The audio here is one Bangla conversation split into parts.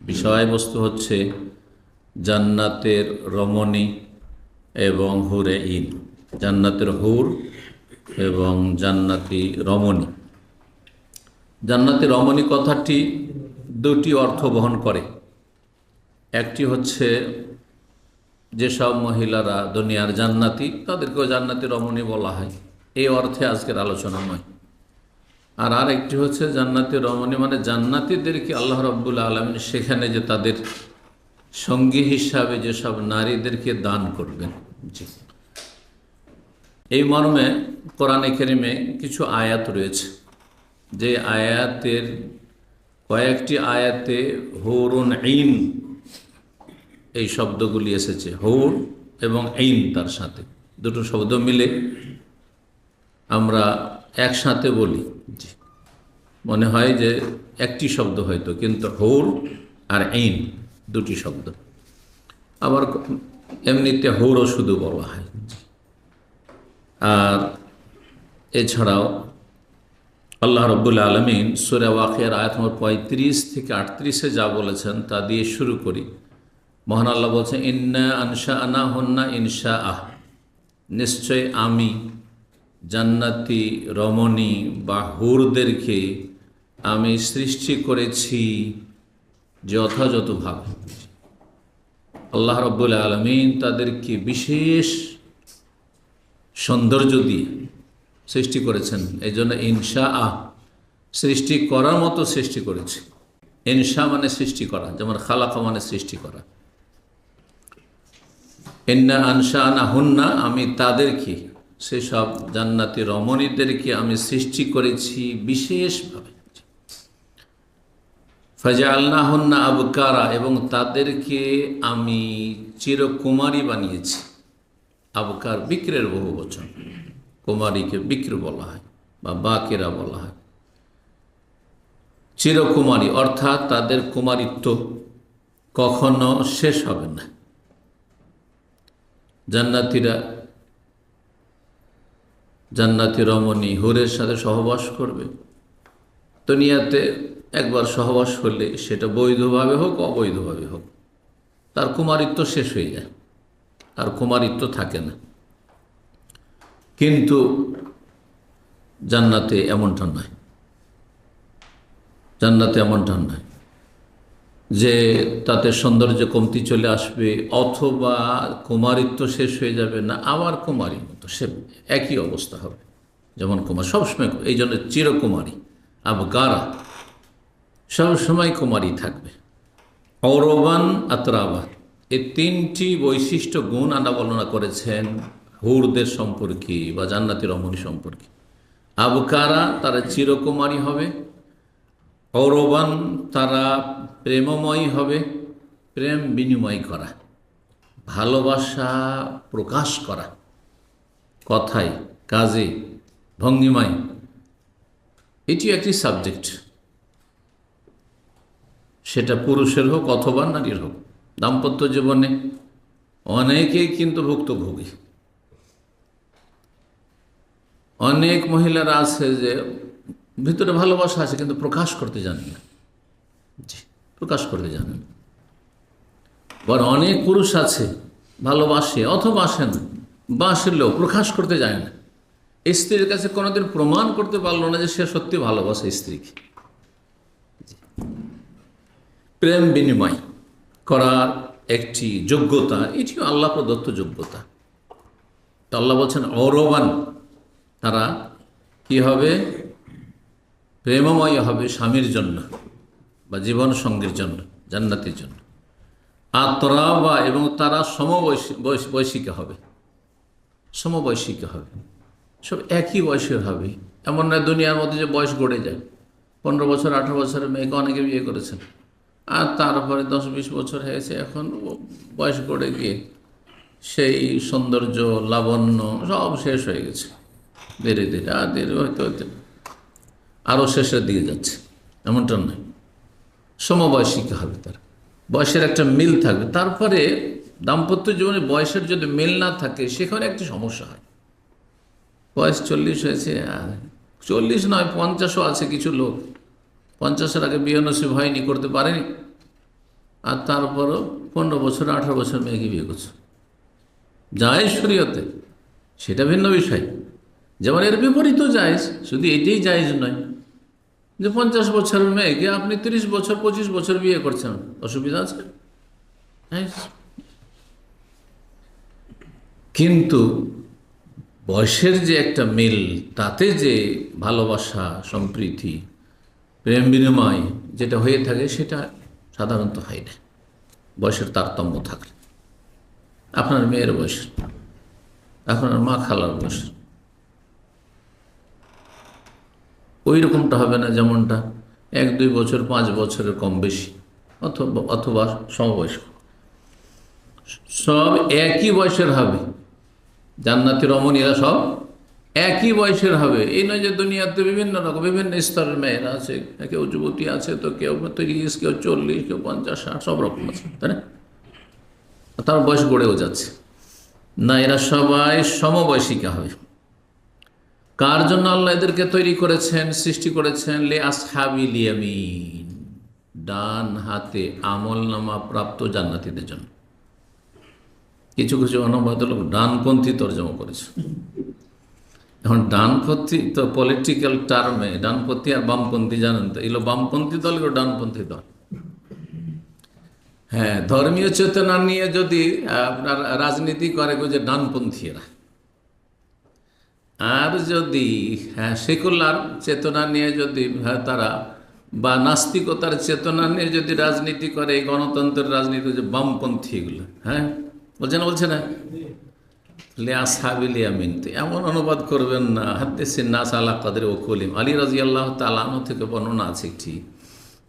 বিষয়বস্তু হচ্ছে জান্নাতের রমণী এবং হুরে ইন, জান্নাতের হুর এবং জান্নাতি রমণী। জান্নাতি রমণী কথাটি দুটি অর্থ বহন করে। একটি হচ্ছে যেসব মহিলারা দুনিয়ার জান্নাতি তাদেরকেও জান্নাতি রমণী বলা হয়, এই অর্থে আজকের আলোচনা নয়। আর আরেকটি হচ্ছে জান্নাতি রমণী মানে জান্নাতীদেরকে আল্লাহ রাব্বুল আলামিন সেখানে যে তাদের সঙ্গী হিসাবে যেসব নারীদেরকে দান করবেন। জি, এই মর্মে কোরআনে কারিমে কিছু আয়াত রয়েছে, যে আয়াতের কয়েকটি আয়াতে হুরুন ঈন এই শব্দগুলি এসেছে। হুর এবং ঈন, তার সাথে দুটো শব্দ মিলে আমরা একসাথে বলি, জি, মনে হয় যে একটি শব্দ হয়তো, কিন্তু হুর আর ঈন দুটি শব্দ। আবার এমনিতে হুরও শুধু বলা হয়। আর এছাড়াও আল্লাহ রাব্বুল আলামিন সূরা ওয়াকিয়ার আয়াত নম্বর 35 থেকে 38-এ যা বলেছেন তা দিয়ে শুরু করি। মহান আল্লাহ বলছেন, ইন্না আনশা'নাহুন্না ইনশাআ, নিশ্চয় আমি জান্নাতি রমণী বা হুরদেরকে আমি সৃষ্টি করেছি যথাযথভাবে। আল্লাহ রাব্বুল আলামিন তাদেরকে বিশেষ সৌন্দর্য দিয়ে সৃষ্টি করেছেন। এই জন্য ইনশাআ, সৃষ্টি করার মতো সৃষ্টি করেছে। ইনশা মানে সৃষ্টি করা, যেমন খালাকা মানে সৃষ্টি করা। ইন্না আনশা'নাহুন্না, আমি তাদেরকে, সেসব জান্নাতি রমণীদেরকে আমি সৃষ্টি করেছি বিশেষভাবে। ফাজআলনাহুন্না আবকারা, এবং তাদেরকে আমি চিরকুমারী বানিয়েছি। আবকার বিক্রের বহু বচন, কুমারীকে বিক্র বলা হয় বা বাকেরা বলা হয়। চিরকুমারী অর্থাৎ তাদের কুমারিত্ব কখনো শেষ হবে না। জান্নাতীরা, জান্নাতি রমণী হুরের সাথে সহবাস করবে। দুনিয়াতে একবার সহবাস করলে সেটা বৈধভাবে হোক অবৈধভাবে হোক, তার কুমারিত্ব শেষ হয়ে যায়, আর কুমারিত্ব থাকে না। কিন্তু জান্নাতে এমনটা নয়। জান্নাতে এমনটা নয় যে তাতে সৌন্দর্য কমতি চলে আসবে অথবা কুমারিত্ব শেষ হয়ে যাবে, না, আবার কুমারীর মতো সে একই অবস্থা হবে যেমন কুমার সবসময়। এই জন্য চিরকুমারী, আবকারা, সবসময় কুমারী থাকবে। অরবান আতরাবা, এই তিনটি বৈশিষ্ট্য গুণ আল্লাহ বর্ণনা করেছেন হুরদের সম্পর্কে বা জান্নাতি রমণী সম্পর্কে। আবকারা, তারা চিরকুমারী হবে। অরবান, তারা প্রেমময় হবে। প্রেম বিনিময় করা, ভালোবাসা প্রকাশ করা, কথায়, কাজে, ভঙ্গিমায়, এটি একটি সাবজেক্ট, সেটা পুরুষের হোক অথবা নারীর হোক। দাম্পত্য জীবনে অনেকেই কিন্তু ভুক্তভোগী। অনেক মহিলারা আছে যে ভিতরে ভালোবাসা আছে কিন্তু প্রকাশ করতে জানে না, প্রকাশ করতে জানে না। বরং অনেক পুরুষ আছে ভালোবাসে অথবা আসে না, বাসলেও প্রকাশ করতে জানে না। স্ত্রীর কাছে কোনোদিন প্রমাণ করতে পারলো না যে সে সত্যি ভালোবাসে স্ত্রীকে। প্রেম বিনিময় করার একটি যোগ্যতা, এটিও আল্লাহ প্রদত্ত যোগ্যতা। তো আল্লাহ বলছেন অরবান, তারা কি হবে? প্রেমময় হবে স্বামীর জন্য বা জীবন সঙ্গীর জন্য, জান্নাতের জন্য। আতরাবা, এবং তারা সমবয়সিকা হবে। সমবয়সিকা হবে, সব একই বয়সের হবে। এমন নয় দুনিয়ার মধ্যে যে বয়স গড়ে যায়। 15 বছর 18 বছরের মেয়েকে অনেকে বিয়ে করেছেন, আর তারপরে 10-20 বছর হয়েছে, এখন বয়স গড়ে গিয়ে সেই সৌন্দর্য লাবণ্য সব শেষ হয়ে গেছে। ধীরে ধীরে আর ধীরে হইতে হইতে আরও শেষের দিকে যাচ্ছে। এমনটা নয়, সমবয়সিকা হবে, তার বয়সের একটা মিল থাকবে। তারপরে দাম্পত্য জীবনে বয়সের যদি মিল না থাকে সেখানে একটি সমস্যা হয়। বয়স 40 হয়েছে, 40 নয় 50ও আছে কিছু লোক, 50-এর আগে বিয়ে নসিব হয়নি, করতে পারেনি, আর তারপরও 15 বছর 18 বছর মেয়েকে বিয়ে করছে, জায়েজ শরীয়তে, সেটা ভিন্ন বিষয়। যেমন এর বিপরীতও জায়েজ, শুধু এটাই জায়েজ নয় যে 50 বছরের মেয়েকে আপনি 30 বছর 25 বছর বিয়ে করছেন, অসুবিধা আছে? জায়েজ। কিন্তু বয়সের যে একটা মিল, তাতে যে ভালোবাসা, সম্প্রীতি, প্রেম বিনিময় যেটা হয়ে থাকে, সেটা সাধারণত হয় না বয়সের তারতম্য থাকলে। আপনার মেয়ের বয়স, আপনার মা খালার বয়স ওই রকমটা হবে না, যেমনটা 1-2 বছর 5 বছরের কম বেশি, অথবা সমবয়স্ক, সব একই বয়সের হবে। জান্নাতি রমণীরা সব একই বয়সের হবে। এই নয় যে দুনিয়াতে বিভিন্ন রকম বিভিন্ন স্তরের মেয়েরা আছে, কেউ যুবতী আছে, তো কেউ 30, কেউ 40, কেউ 50, 60, সব রকম আছে, তাই না? তার বয়স গড়েও যাচ্ছে না, এরা সবাই সমবয়সিকা হবে। কার জন্য আল্লাহ এদেরকে তৈরি করেছেন, সৃষ্টি করেছেন? লে আসহাবিল ইয়ামিন, ডান হাতে আমলনামা প্রাপ্ত জান্নাতীদের জন্য। কিছু কিছু অনুবাদ লোক ডানপন্থী তর্জমা করেছে। এখন ডানপন্থী তো পলিটিক্যাল টার্মে ডানপন্থী আর বামপন্থী জানেন তো, এগুলো বামপন্থী দল, এগুলো ডানপন্থী দল। হ্যাঁ, ধর্মীয় চেতনা নিয়ে যদি আপনার রাজনীতি করে যে ডানপন্থীরা, আর যদি সেকুলার চেতনা নিয়ে যদি তারা, বা নাস্তিকতার চেতনা নিয়ে যদি রাজনীতি করে, এই গণতন্ত্রের রাজনীতি, যে বামপন্থী এগুলো, হ্যাঁ বলছে না লে আসহাবিল ইয়ামিন, এমন অনুবাদ করবেন না। হাদ্দিসিন নাস আলা কাদরি ওকুলিম, আলী রাদিয়াল্লাহু তাআলা আনহু থেকে বর্ণনা আছে ঠিক,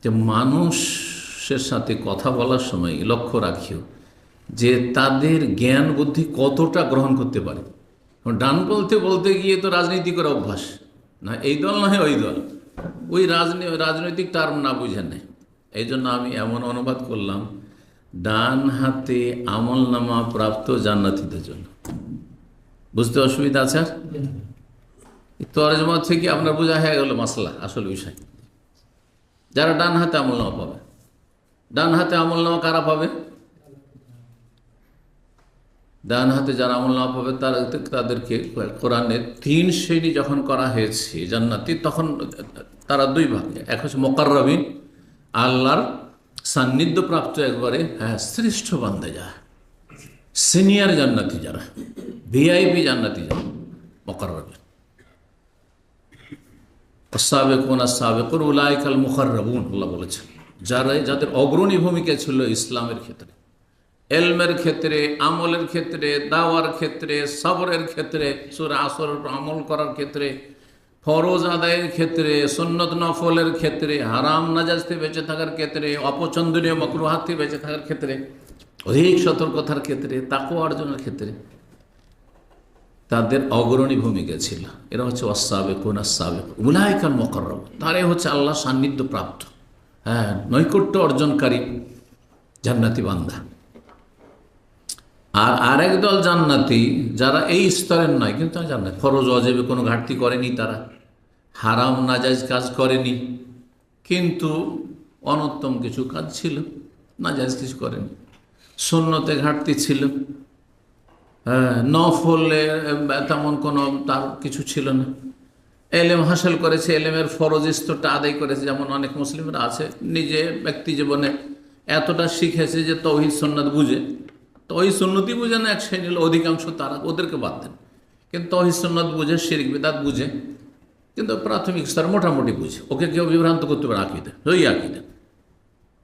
যে মানুষের সাথে কথা বলার সময় লক্ষ্য রাখিও যে তাদের জ্ঞান বুদ্ধি কতটা গ্রহণ করতে পারে। ডান বলতে বলতে গিয়ে তো রাজনীতি করে অভ্যাস না, এই দল নয় ওই দল, ওই রাজনৈতিক টার্ম না বুঝে নেয়। এই জন্য আমি এমন অনুবাদ করলাম, ডান হাতে আমলনামা প্রাপ্ত জান্নাতীদের জন্য। বুঝতে অসুবিধা আছে? আর তরজমা থেকে আপনার বোঝা হয়ে গেল মাসলা, আসল বিষয়। যারা ডান হাতে আমলনামা পাবে, ডান হাতে আমলনামা কারা পাবে? ডান হাতে যারা আমলনামা পাবে তাদেরকে কোরআনে 3 শ্রেণী যখন করা হয়েছে জান্নাতি, তখন তারা 2 ভাগ। এক হচ্ছে মুকাররাবিন, আল্লাহর সান্নিধ্য প্রাপ্ত, একবারে শ্রেষ্ঠ বান্দা যারা, সিনিয়র জান্নাতি যারা, ভিআইপি জান্নাতি যারা, মুকাররাবিন। আস-সাবিকুন আস-সাবিকুন উলাইকাল মুকাররাবুন, আল্লাহ বলেছেন, যাদের অগ্রণী ভূমিকা ছিল ইসলামের ক্ষেত্রে, এলমের ক্ষেত্রে, আমলের ক্ষেত্রে, দাওয়ার ক্ষেত্রে, সবরের ক্ষেত্রে, সূরা আসরের আমল করার ক্ষেত্রে, ফরজ আদায়ের ক্ষেত্রে, সুন্নত নফলের ক্ষেত্রে, হারাম নাজাইজ থেকে বেঁচে থাকার ক্ষেত্রে, অপছন্দনীয় মাকরুহাত থেকে বেঁচে থাকার ক্ষেত্রে, অধিক সতর্কতার ক্ষেত্রে, তাকওয়া অর্জনের ক্ষেত্রে তাদের অগ্রণী ভূমিকা ছিল। এরা হচ্ছে আস-সাবিকুন আস-সাবিকুন উলাইকাল মুকাররাবুন, তারাই হচ্ছে আল্লাহ সান্নিধ্য প্রাপ্ত, নৈকট্য অর্জনকারী জান্নাতি বান্দা। আর আরেক দল জান্নাতি যারা এই স্তরের নয়, কিন্তু জান্নাত, ফরজ ওয়াজিবে কোনো ঘাটতি করেনি, তারা হারাম নাজাইজ কাজ করেনি, কিন্তু অনুত্তম কিছু কাজ ছিল, নাজাইজ কিছু করেনি, সুন্নতে ঘাটতি ছিল, নফলে তেমন কোনো তার কিছু ছিল না, এলেম হাসিল করেছে, এলেমের ফরজ স্তরটা আদায় করেছে, যেমন অনেক মুসলিমরা আছে নিজে ব্যক্তি জীবনে এতটা শিখেছে যে তৌহিদ সুন্নাত বুঝে, তৌহিদ সুন্নতি বুঝে না এক শ্রেণীর অধিকাংশ, তারা ওদেরকে বাদ দেন, কিন্তু তৌহিদ সুন্নাত বুঝে, শিরক বিদআত বুঝে, কিন্তু প্রাথমিক স্তর মোটামুটি বুঝে, ওকে কেউ বিভ্রান্ত করতে পারে আকীদা, ওই আকীদা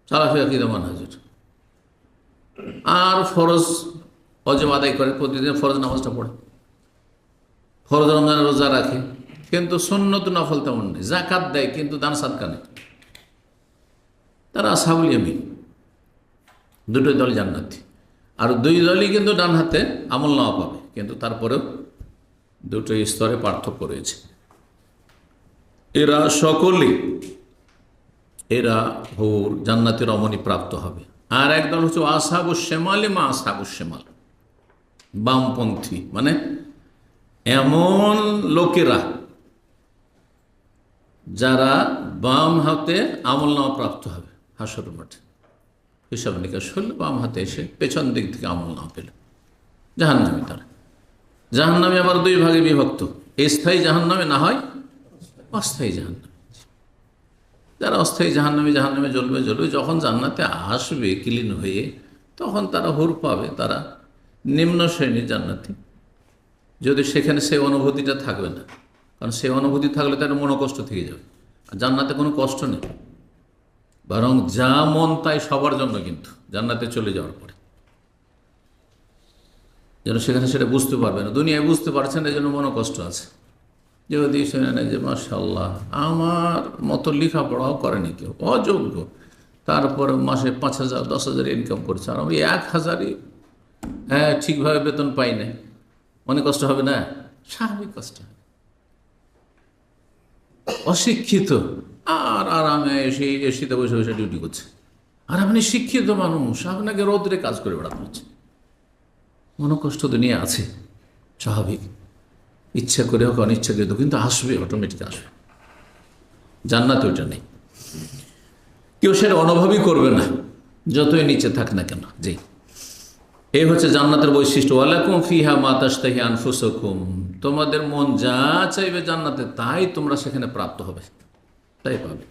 সালাফি আকীদা মানহাজের। আর ফরজ ওয়াজিব আদায় করে, প্রতিদিন ফরজ নামাজটা পড়ে, ফরজ রমজানের রোজা রাখে, কিন্তু সুন্নত নফল তেমন নেই, যাকাত দেয় কিন্তু দান সাদকা নেই, তারা আসহাবুল ইয়ামিন। দুটোই দল জান্নাতি, আর 2 দলই কিন্তু ডান হাতে আমলনামা পাবে, কিন্তু তারপরেও দুটো স্তরে পার্থক্য রয়েছে। এরা সকলেই হুর জান্নাতি রমণী প্রাপ্ত হবে। আর একদল হচ্ছে আসহাবুশ শিমালি মা আসহাবুশ শিমাল, বামপন্থী, মানে এমন লোকেরা যারা বাম হাতে আমলনামা প্রাপ্ত হবে হাসরের মাঠে। হিসাব নিকাশ হলো, বাম হাতে এসে পেছন দিক থেকে আমল না পেল, জাহান্নামী তারা। জাহান্নামী আবার দুই ভাগে বিভক্ত, স্থায়ী জাহান্নামে না হয় অস্থায়ী জাহান্নামে। যারা অস্থায়ী জাহান্নামে জ্বলবে। যখন জান্নাতে আসবে ক্লিন হয়ে, তখন তারা হুর পাবে, তারা নিম্ন শ্রেণীর জান্নাতি। যদি সেখানে সেই অনুভূতিটা থাকবে না, কারণ সেই অনুভূতি থাকলে তার মনোকষ্ট থেকে যাবে। আর জান্নাতে কোনো কষ্ট নেই, বরং যা মন তাই সবার জন্য, কিন্তু জান্নাতে চলে যাওয়ার পরে যেন সেখানে সেটা বুঝতে পারবে না। দুনিয়ায় বুঝতে পারছেন, এই জন্য মনোকষ্ট আছে। যদি শুনে নেয় যে মাশাআল্লাহ, আমার মতো লেখাপড়াও করেনি কেউ, অযোগ্য, তারপরে মাসে 5,000 10,000 ইনকাম করছে, আর আমি 1,000ই ঠিকভাবে বেতন পাই না, মনে কষ্ট হবে না? স্বাভাবিক কষ্ট হবে। অশিক্ষিত আর আরামে এসিতে বসে বসে ডিউটি করছে, আর আপনি শিক্ষিত মানুষ, আপনাকে রোদ্রে কাজ করে বেড়াতে হচ্ছে। মনোকষ্ট দুনিয়া আছে, স্বাভাবিক, ইচ্ছা করে হোক অনিচ্ছা করে, কিন্তু আসবে, অটোমেটিক আসবে। জান্নাতে ওইটা নেই, কেউ সেটা অনুভবই করবে না, যতই নিচে থাক না কেন। জি, এই হচ্ছে জান্নাতের বৈশিষ্ট্য। ওয়ালাকুম ফিহা মা তাশতাহি আনফুসুকুম, তোমাদের মন যা চাইবে জান্নাতে তাই তোমরা সেখানে প্রাপ্ত হবে, তাই পাবে।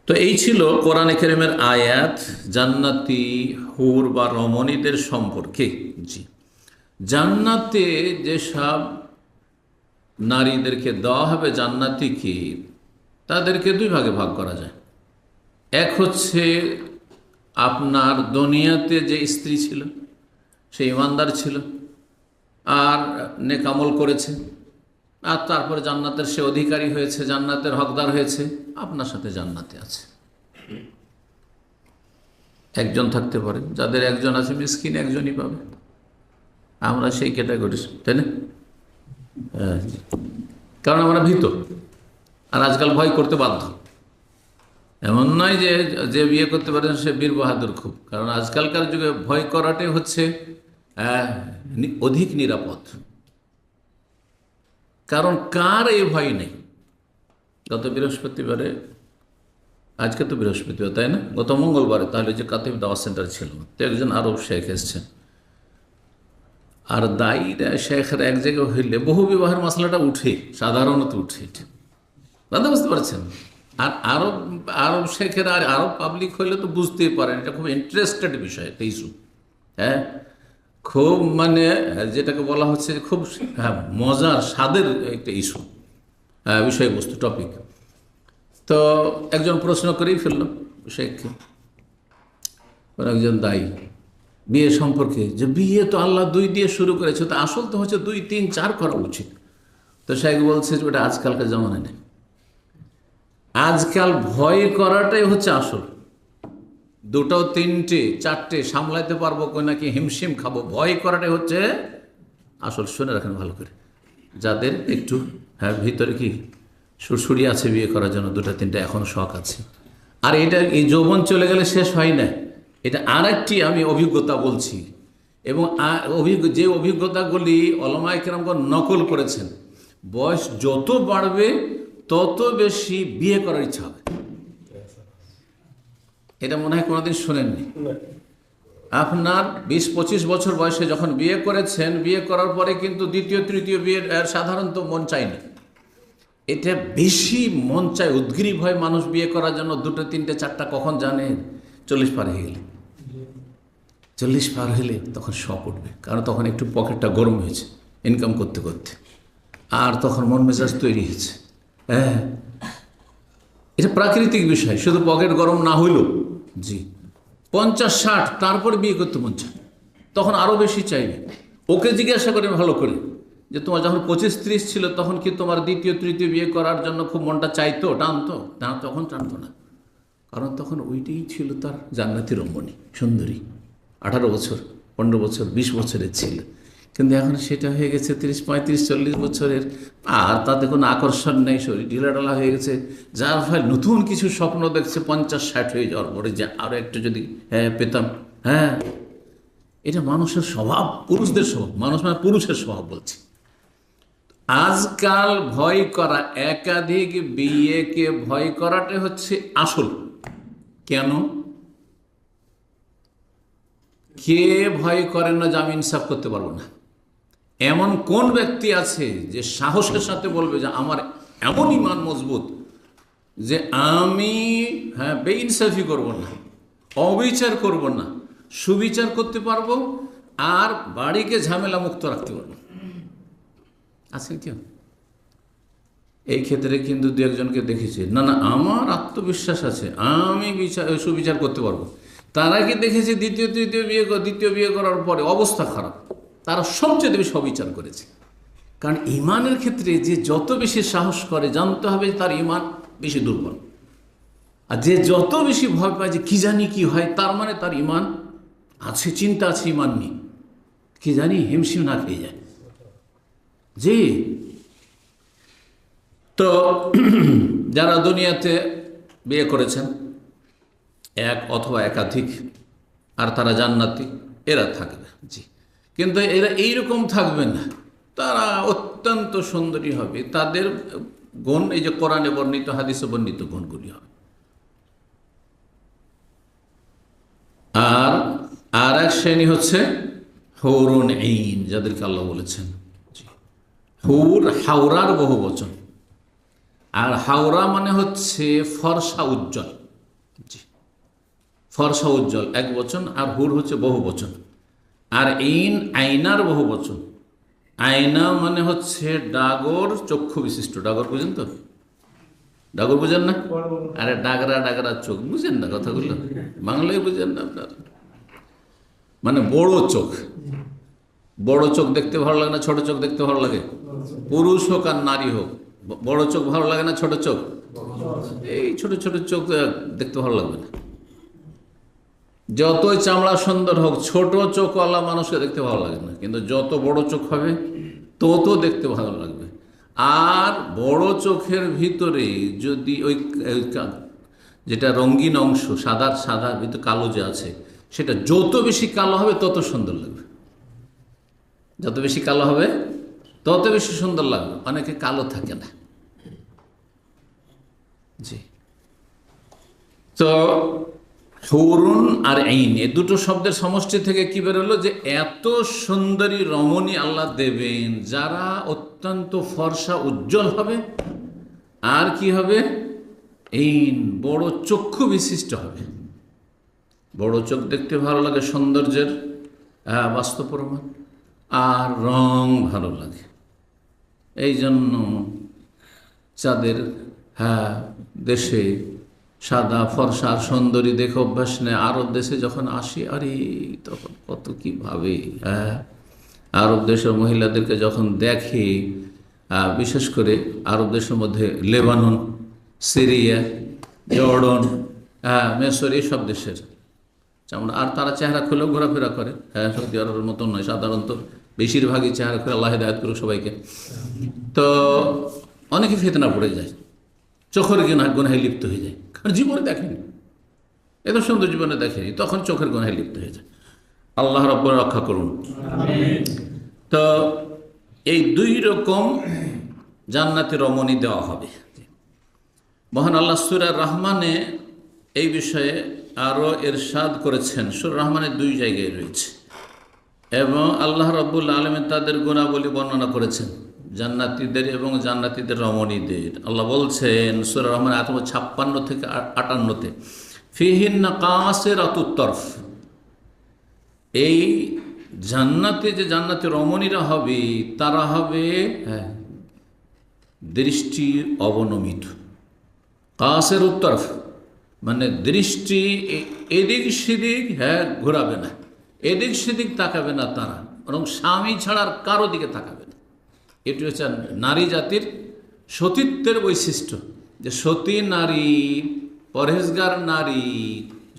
তো এই ছিল কোরআনে কারীমের আয়াত জান্নাতি হুর বা রমণীদের সম্পর্কে। জি, জান্নাতে যেসব নারীদেরকে দেওয়া হবে জান্নাতিকে, তাদেরকে দুই ভাগে ভাগ করা যায়। এক হচ্ছে আপনার দুনিয়াতে যে স্ত্রী ছিল, সে ইমানদার ছিল আর নেক আমল করেছে, আর তারপরে জান্নাতের সে অধিকারী হয়েছে, জান্নাতের হকদার হয়েছে, আপনার সাথে জান্নাতে আছে। একজন থাকতে পারে, যাদের একজন আছে মিসকিন একজনই পাবে, আমরা সেই ক্যাটাগরি, তাই না? কারণ আমরা ভীত, আর আজকাল ভয় করতে বাধ্য। এমন নয় যে যে বিয়ে করতে পারেন সে বীর বাহাদুর খুব, কারণ আজকালকার যুগে ভয় করাটাই হচ্ছে অধিক নিরাপদ। কারণ কার এই ভয় নেই? গত বৃহস্পতিবারে, আজকে তো বৃহস্পতিবার তাই না, গত মঙ্গলবারে তাহলে যে কাতিব দাওয়া সেন্টার ছিল, তো একজন আরব শেখ এসছেন, আর দায়ীরা শেখরা এক জায়গায় হইলে বহু বিবাহের মশলাটা উঠে, সাধারণত উঠে, দাদা বুঝতে পারছেন। আর আরব শেখেরা আর আরব পাবলিক হইলে তো বুঝতেই পারেন, এটা খুব ইন্টারেস্টেড বিষয়, একটা ইস্যু। হ্যাঁ, খুব মানে যেটাকে বলা হচ্ছে খুব মজার স্বাদের একটা ইস্যু, বিষয়বস্তু, টপিক। তো একজন প্রশ্ন করেই ফেলল শেখকে, একজন দায়ী বিয়ে সম্পর্কে, যে বিয়ে তো আল্লাহ 2 দিয়ে শুরু করেছে, তো আসল তো হচ্ছে 2, 3, 4 করা উচিত। তো শেখ বলছে যে ওটা আজকালকার জমানায় নেই, আজকাল ভয় করাটাই হচ্ছে আসল। 2, 3, 4 সামলাইতে পারবো কই নাকি হিমশিম খাবো, ভয় করাটাই হচ্ছে আসল। শুনে রাখেন ভালো করে, যাদের একটু ভিতরে কি সুরসুরি আছে বিয়ে করার জন্য, 2, 3 এখন শখ আছে। আর এটা এই যৌবন চলে গেলে শেষ হয় না, এটা আর একটি আমি অভিজ্ঞতা বলছি, এবং যে অভিজ্ঞতাগুলি ওলামায়ে কেরামগণ নকল করেছেন, বয়স যত বাড়বে তত বেশি বিয়ে করার ইচ্ছা হবে। এটা মনে হয় কোনোদিন শোনেননি। আপনার 20-25 বছর বয়সে যখন বিয়ে করেছেন, বিয়ে করার পরে কিন্তু 2য় 3য় বিয়ের সাধারণত মন চায়নি, এটা বেশি মন চায়, উদ্গ্রীব হয় মানুষ বিয়ে করার জন্য। 2, 3, 4 কখন জানেন? 40 পার হয়ে গেলে। 40 পার হলে তখন শখ উঠবে, কারণ তখন একটু পকেটটা গরম হয়েছে ইনকাম করতে করতে, আর তখন মন মেজাজ তৈরি হয়েছে। হ্যাঁ, এটা প্রাকৃতিক বিষয়, শুধু পকেট গরম না হইল। জি, 50-60 তারপরে বিয়ে করতে মন চায়, তখন আরও বেশি চাইবে। ওকে জিজ্ঞাসা করেন ভালো করে যে তোমার যখন 25-30 ছিল তখন কি তোমার 2য় 3য় বিয়ে করার জন্য খুব মনটা চাইতো, টানতো? না, তখন টানতো না, কারণ তখন ওইটাই ছিল তার জান্নাতি রমণী, সুন্দরী। 18 বছর, 15 বছর, 20 বছরের ছিল, কিন্তু এখন সেটা হয়ে গেছে 30, 35, 40 বছরের, আর তাতে কোনো আকর্ষণ নেই, শরীর ঢিলাঢালা হয়ে গেছে, যার ফলে নতুন কিছু স্বপ্ন দেখছে 50-60 হয়ে যাওয়ার পরে, যে আরও একটু যদি পেতাম। হ্যাঁ, এটা মানুষের স্বভাব, পুরুষদের স্বভাব, মানুষ মানে পুরুষের স্বভাব বলছি। আজকাল ভয় করা, একাধিক বিয়েকে ভয় করাটাই হচ্ছে আসল। কেন? কে ভয় করেন না যে আমি ইনসাফ করতে পারবো না? এমন কোন ব্যক্তি আছে যে সাহসের সাথে বলবে যে আমার এমন ঈমান মজবুত যে আমি বেইনসাফি করব না, অবিচার করব না, সুবিচার করতে পারবো, আর বাড়িকে ঝামেলা মুক্ত রাখতে পারবো? আছে কেউ? এই ক্ষেত্রে কিন্তু দু একজনকে দেখেছি, না না আমার আত্মবিশ্বাস আছে, আমি সুবিচার করতে পারবো। তারা কি দেখেছি দ্বিতীয় বিয়ে করার পরে অবস্থা খারাপ, তারা সবচেয়ে বেশি অবিচার করেছে। কারণ ইমানের ক্ষেত্রে যে যত বেশি সাহস করে, জানতে হবে তার ইমান বেশি দুর্বল। আর যে যত বেশি ভয় পায় যে কি জানি কি হয়, তার মানে তার ইমান আছে, চিন্তা আছে, ইমান নেই, কি জানি হিমশিম না খেয়ে যায়। জি, তো যারা দুনিয়াতে বিয়ে করেছেন এক অথবা একাধিক, আর তারা জান্নাতি, এরা থাকবে। জি, কিন্তু এরা এইরকম থাকবে না, তারা অত্যন্ত সুন্দরী হবে, তাদের গুণ এই যে কোরআনে বর্ণিত, হাদিসে বর্ণিত গুণগুলি হবে। আর এক শ্রেণী হচ্ছে হুরুন ঈন, যাদেরকে আল্লাহ বলেছেন। হুর হাওরার বহু বচন, আর হাওরা মানে হচ্ছে ফর্সা উজ্জ্বল। জি, ফর্সা উজ্জ্বল এক বচন, আর হুর হচ্ছে বহু বচন। আর ঈন আয়নার বহু বচন। আয়না মানে হচ্ছে ডাগর চক্ষু বিশিষ্ট। ডাগর বুঝেন তো? ডাগর বুঝেন না? আরে ডাগরা চোখ, বুঝেন না কথাগুলো? বাংলায় বুঝেন না আপনার? মানে বড় চোখ। বড় চোখ দেখতে ভালো লাগে না ছোট চোখ দেখতে ভালো লাগে? পুরুষ হোক আর নারী হোক, বড় চোখ ভালো লাগে না ছোট চোখ? এই ছোট ছোট চোখ দেখতে ভালো লাগবে না। যতই চামড়া সুন্দর হোক, ছোট চোখওয়ালা মানুষকে দেখতে ভালো লাগে না। কিন্তু যত বড় চোখ হবে তত দেখতে ভালো লাগবে। আর বড় চোখের ভিতরে যদি ওই যেটা রঙিন অংশ, সাদার ভিতরে কালো যে আছে, সেটা যত বেশি কালো হবে তত সুন্দর লাগবে। যত বেশি কালো হবে তত বেশি সুন্দর লাগবে। অনেকে কালো থাকে না। জি, তো হুরুন আর ঈন, এই দুটো শব্দের সমষ্টি থেকে কি বেরোলো? যে এত সুন্দরী রমণী আল্লাহ দেবেন যারা অত্যন্ত ফর্সা উজ্জ্বল হবে, আর কি হবে? ঈন, বড় চক্ষু বিশিষ্ট হবে। বড় চোখ দেখতে ভালো লাগে, সৌন্দর্যের বাস্তব প্রমাণ। আর রং ভালো লাগে, এই জন্য যাদের দেশে সাদা ফর্সা সুন্দরী দেখে অভ্যাস নেই, আরব দেশে যখন আসি, আরে তখন কত কি ভাবে। আরব দেশের মহিলাদেরকে যখন দেখে, বিশেষ করে আরব দেশের মধ্যে লেবানন, সিরিয়া, জর্ডন, মিশর, এইসব দেশের যেমন, আর তারা চেহারা খুলেও ঘোরাফেরা করে। সৌদি আরবের মতন নয়, সাধারণত বেশিরভাগই চেহারা খুলে, আল্লাহ হিদায়াত করুক সবাইকে। তো অনেকে ফিতনা পড়ে যায়, চোখের গুনাহে লিপ্ত হয়ে যায়, কারণ জীবনে দেখেনি, এত সুন্দর জীবনে দেখেনি, তখন চোখের গুনাহে লিপ্ত হয়ে যায়। আল্লাহ রাব্বুল রক্ষা করুন। তো এই দুই রকম জান্নাতে রমণী দেওয়া হবে। মহান আল্লাহ সূরা রহমানে এই বিষয়ে আরও ইরশাদ করেছেন। সূরা রহমানের দুই জায়গায় রয়েছে, এবং আল্লাহ রাব্বুল আলামিন তাদের গুণাবলী বর্ণনা করেছেন, জান্নাতীদের এবং জান্নাতীদের রমণীদের। আল্লাহ বলছেন সূরা রহমান আয়াত 56 থেকে 58-তে, ফিহিন্না কাসিরাতুত তরফ, এই জান্নাতে যে জান্নাতে রমণীরা হবে তারা হবে দৃষ্টি অবনমিত। কাসিরাতুত তরফ মানে দৃষ্টি এদিক সেদিক ঘোরাবে না, এদিক সেদিক তাকাবে না তারা, বরং স্বামী ছাড়ার কারো দিকে তাকাবে না। এটি হচ্ছে নারী জাতির সতীত্বের বৈশিষ্ট্য, যে সতী নারী, পরহেজগার নারী,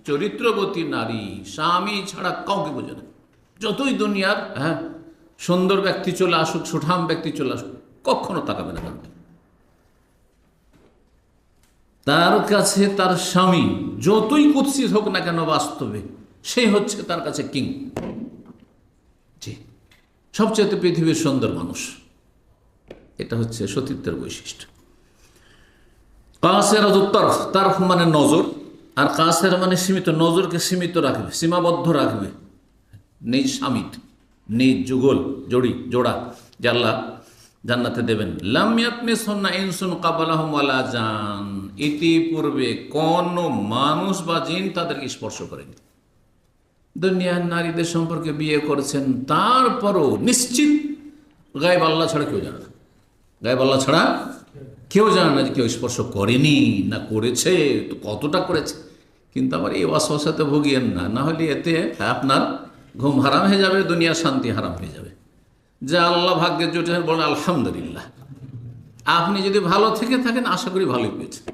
চরিত্রবতী নারী স্বামী ছাড়া কাউকে বোঝে না। যতই দুনিয়ার সুন্দর ব্যক্তি চলে আসুক, সুঠাম ব্যক্তি চলে আসুক, কখনো তাকাবে না কাউকে। তার কাছে তার স্বামী যতই কুৎসিত হোক না কেন, বাস্তবে সে হচ্ছে তার কাছে কিং। জি, সবচেয়ে পৃথিবীর সুন্দর মানুষ। এটা হচ্ছে সতীত্বের বৈশিষ্ট্য। কাসিরাতুত তরফ, তরফ মানে নজর, আর কাসের মানে সীমিত, নজরকে সীমিত রাখবে, সীমাবদ্ধ রাখবে, নিজ স্বামিত, নিজ যুগল জোড়া যে আল্লাহ জান্নাতে দেবেন। লাম ইয়াতমিসহুন্না ইনসুন ক্বাবলাহুম ওয়ালা জান, ইতিপূর্বে কোন মানুষ বা জিন তাদেরকে স্পর্শ করেনি। দুনিয়ার নারীদের সম্পর্কে বিয়ে করেছেন, তারপরও নিশ্চিত গায়েব আল্লাহ ছাড়া কেউ জানে না, গায়েব আল্লাহ ছাড়া কেউ জানে না যে কেউ স্পর্শ করেনি না করেছে, তো কতটা করেছে। কিন্তু আবার এই ওয়াসওয়াসাতে ভুগিয়েন না, না হলে এতে আপনার ঘুম হারাম হয়ে যাবে, দুনিয়ার শান্তি হারাম হয়ে যাবে। যা আল্লাহ ভাগ্যের জুটেছেন বলেন আলহামদুলিল্লাহ। আপনি যদি ভালো থেকে থাকেন আশা করি ভালোই পেয়েছেন।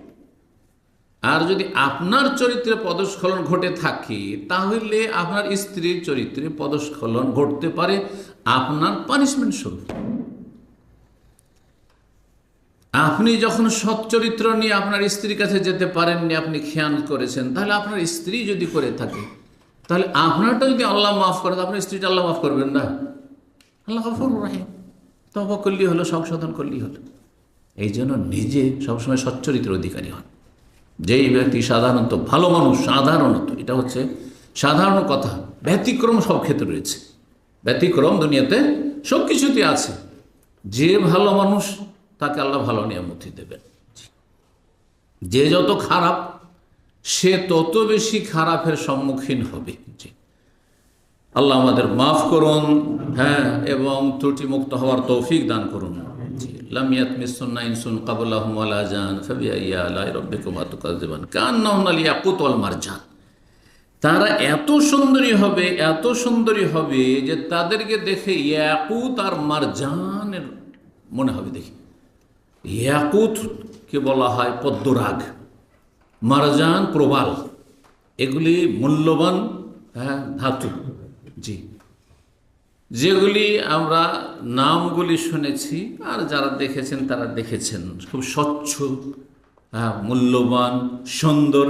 আর যদি আপনার চরিত্রে পদস্খলন ঘটে থাকে, তাহলে আপনার স্ত্রীর চরিত্রে পদস্খলন ঘটতে পারে আপনার পানিশমেন্ট স্বরূপ। আপনি যখন সৎ চরিত্র নিয়ে আপনার স্ত্রীর কাছে যেতে পারেননি, আপনি খেয়াল করেছেন, তাহলে আপনার স্ত্রী যদি করে থাকে, তাহলে আপনারটা যদি আল্লাহ মাফ করে, আপনার স্ত্রীটা আল্লাহ মাফ করবেন না? আল্লাহ গফুরুর রহিম, তওবা করলেই হলো, সংশোধন করলেই হলো। এই জন্য নিজে সবসময় সচ্চরিত্রের অধিকারী হন। যেই ব্যক্তি সাধারণত ভালো মানুষ, সাধারণত এটা হচ্ছে সাধারণ কথা, ব্যতিক্রম সব ক্ষেত্রে রয়েছে, ব্যতিক্রম দুনিয়াতে সব কিছুতে আছে। যে ভালো মানুষ তাকে আল্লাহ ভালো নিয়ামতি দেবেন। যে যত খারাপ সে তত বেশি খারাপের সম্মুখীন হবে। আল্লাহ আমাদের মাফ করুন, হ্যাঁ, এবং ত্রুটি মুক্ত হওয়ার তৌফিক দান করুন। লাম ইয়াতমিসহুন্না ইনসুন ক্বাবলাহুম ওয়ালা জান ফাবিআইয়ি আলাই রাব্বিকুমা তুকাযযিবান কান্নাহুন্নাল ইয়াকুত ওয়াল মারজান। তারা এত সুন্দরী হবে, এত সুন্দরী হবে যে তাদেরকে দেখে ইয়াকুত আর মারজানের মনে হবে। দেখি, ইয়াকুতকে বলা হয় পদ্মরাগ, মারজান প্রবাল, এগুলি মূল্যবান ধাতু। জি, যেগুলি আমরা নামগুলি শুনেছি আর যারা দেখেছেন তারা দেখেছেন, খুব স্বচ্ছ, মূল্যবান, সুন্দর,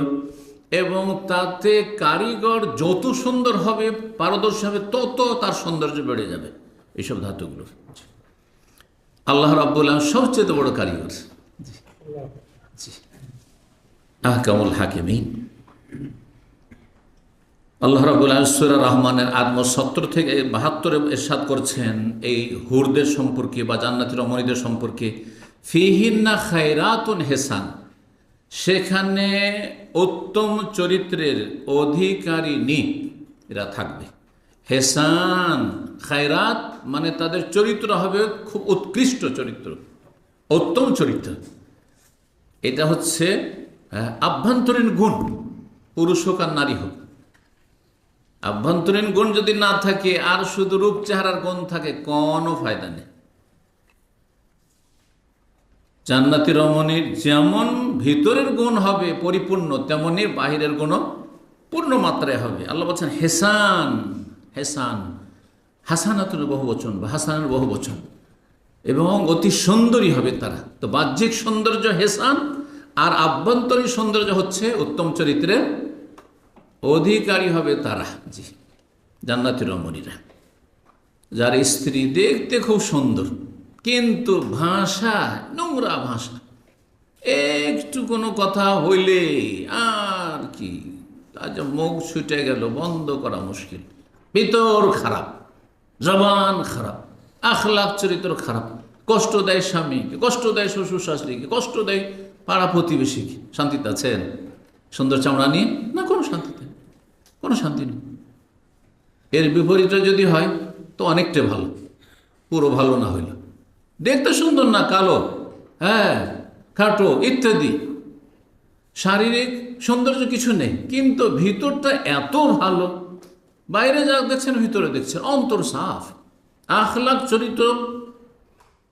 এবং তাতে কারিগর যত সুন্দর হবে, পারদর্শী হবে, তত তার সৌন্দর্য বেড়ে যাবে। এইসব ধাতুগুলো আল্লাহ রাব্বুল আলামিন সবচেয়ে বড় কারিগর। জি, আহকামুল হাকিমিন। আল্লাহ রাব্বুল আলামিন সূরা রহমানের 70 থেকে 72 ইরশাদ করছেন এই হুরদের সম্পর্কে বা জান্নাতি রমণীদের সম্পর্কে, ফিহিন্না খায়রাতুন হিসান, সেখানে উত্তম চরিত্রের অধিকারিণী এরা থাকবে। হেসান, খায়রাত মানে তাদের চরিত্র হবে খুব উৎকৃষ্ট চরিত্র, উত্তম চরিত্র। এটা হচ্ছে আভ্যন্তরীণ গুণ, পুরুষ হোক আর নারী হোক। আভ্যন্তরীণ গুণ যদি না থাকে আর শুধু রূপ চেহারার গুণ থাকে, কোনো ফায়দা নেই। জান্নাতি রমণীর যেমন ভিতরের গুণ হবে পরিপূর্ণ, তেমনি বাহিরের গুণও পূর্ণ মাত্রায় হবে। আল্লাহ বলছেন হেসান, হেসান, হাসানাতুর বহু বচন বা হাসানের বহু বচন, এবং অতি সুন্দরী হবে তারা। তো বাহ্যিক সৌন্দর্য হেসান, আর আভ্যন্তরীণ সৌন্দর্য হচ্ছে উত্তম চরিত্রের অধিকারী হবে তারা। জি, জান্নাতি রমণীরা, যার স্ত্রী দেখতে খুব সুন্দর কিন্তু ভাষা নোংরা ভাষা, একটু কোনো কথা হইলে আর কি আজ মুখ ছুটে গেল, বন্ধ করা মুশকিল, ভিতর খারাপ, জবান খারাপ, আখলাক চরিত্র খারাপ, কষ্ট দেয় স্বামীকে, কষ্ট দেয় শ্বশুর শাশুড়িকে, কষ্ট দেয় পাড়া প্রতিবেশীকে। শান্তিতে আছেন? সুন্দর চামড়া নিয়ে না, কোনো শান্তিতে, কোনো শান্তি নেই। এর বিপরীতে যদি হয় তো অনেকটা ভালো, পুরো ভালো না হইল, দেখতে সুন্দর না, কালো, হ্যাঁ, খাটো ইত্যাদি, শারীরিক সৌন্দর্য কিছু নেই, কিন্তু ভিতরটা এত ভালো, বাইরে যা দেখছেন ভিতরে দেখছেন, অন্তর সাফ, আখলাক চরিত্র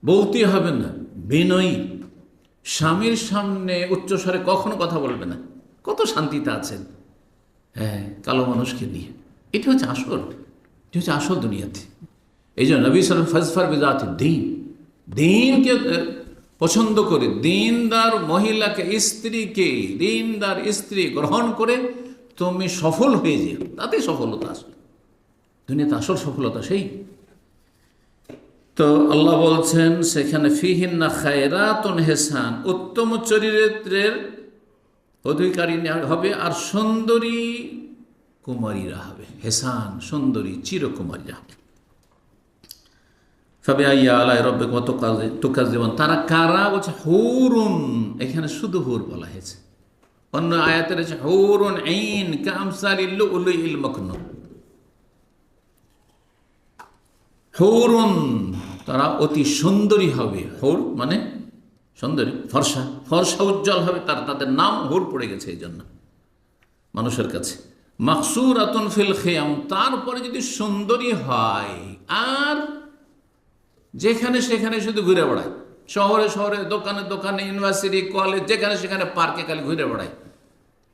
বলতে হবে না, বিনয়ী, স্বামীর সামনে উচ্চস্বরে কখনো কথা বলবে না, কত শান্তিতে আছেন। হ্যাঁ, কালো মানুষকে নিয়ে, এটা হচ্ছে আসল, এটা হচ্ছে আসল দুনিয়াতে। এই জন্য নবী সাল্লাল্লাহু আলাইহি ওয়াসাল্লাম ফাজফার বিযাতি দ্বীন, দ্বীনকে পছন্দ করে, দ্বীনদার মহিলাকে, স্ত্রীকে, দ্বীনদার স্ত্রী গ্রহণ করে তুমি সফল হয়ে যেও, তাতেই সফলতা আসবে। দুনিয়াতে আসল সফলতা সেই। তো আল্লাহ বলছেন সেখানে ফিহিন্না খায়রাতুন হিসান, উত্তম চরিত্রের অধিকারী হবে, আর সুন্দরী কুমারীরা হবে, হেসান সুন্দরী চিরকুমারীরা হবে। ফাবিআইয়ি আলাই রাব্বিকুমা তুকাজ্জিবান, তারা কারা? বলছে হুরুন, এখানে শুধু হুর বলা হয়েছে। অন্য আয়াতের আছে হুরুন আইন কামসালিল লুলুইল মাকনুন। হুরুন, তারা অতি সুন্দরী হবে। হুর মানে সুন্দরী, ফর্সা, ফর্সা উজ্জ্বল হবে, তাদের নাম হুর পড়ে গেছে এই জন্য মানুষের কাছে। মাকসুরাতুন ফিল খিয়াম, তারপরে যদি সুন্দরী হয় আর যেখানে সেখানে শুধু ঘুরে বেড়ায়, শহরে শহরে, দোকানে দোকানে, ইউনিভার্সিটি, কলেজ, যেখানে সেখানে পার্কে খালি ঘুরে বেড়ায়,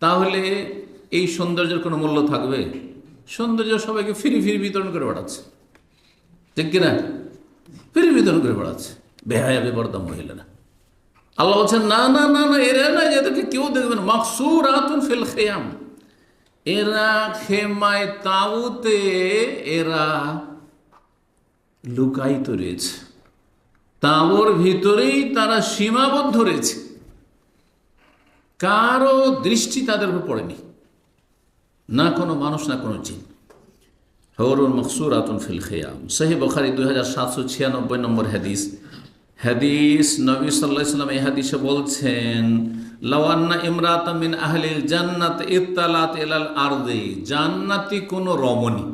তাহলে এই সৌন্দর্যের কোনো মূল্য থাকবে? সৌন্দর্য সবাইকে ফিরি ফিরি বিতরণ করে বেড়াচ্ছে, ঠিক কিনা? ফিরি বিতরণ করে বেড়াচ্ছে বেহায়া বেপরদা মহিলারা। আল্লাহ বলছেন না না না না, এরা না, এদেরকে কেউ দেখবে না। মাকসুরাতুন ফিল খিয়াম, এরা খেমায় তাঁবুতে এরা লুকায়িত রয়েছে, তাঁবুর ভিতরেই তারা সীমাবদ্ধ রয়েছে, কারো দৃষ্টি তাদের উপর পড়েনি, না কোনো মানুষ না কোনো জিন। হুরুন মাকসুরাতুন ফিল খিয়াম, সহিহ বুখারী 2796 নম্বর হাদিস। হাদিস নবী সাল্লাল্লাহু আলাইহি ওয়াসাল্লাম এই হাদিসে বলছেন, লাউ আন্না ইমরাতাম মিন আহলিল জান্নাত ইত্তালাত ইলাল আরদি, জান্নাতি কোন রমণী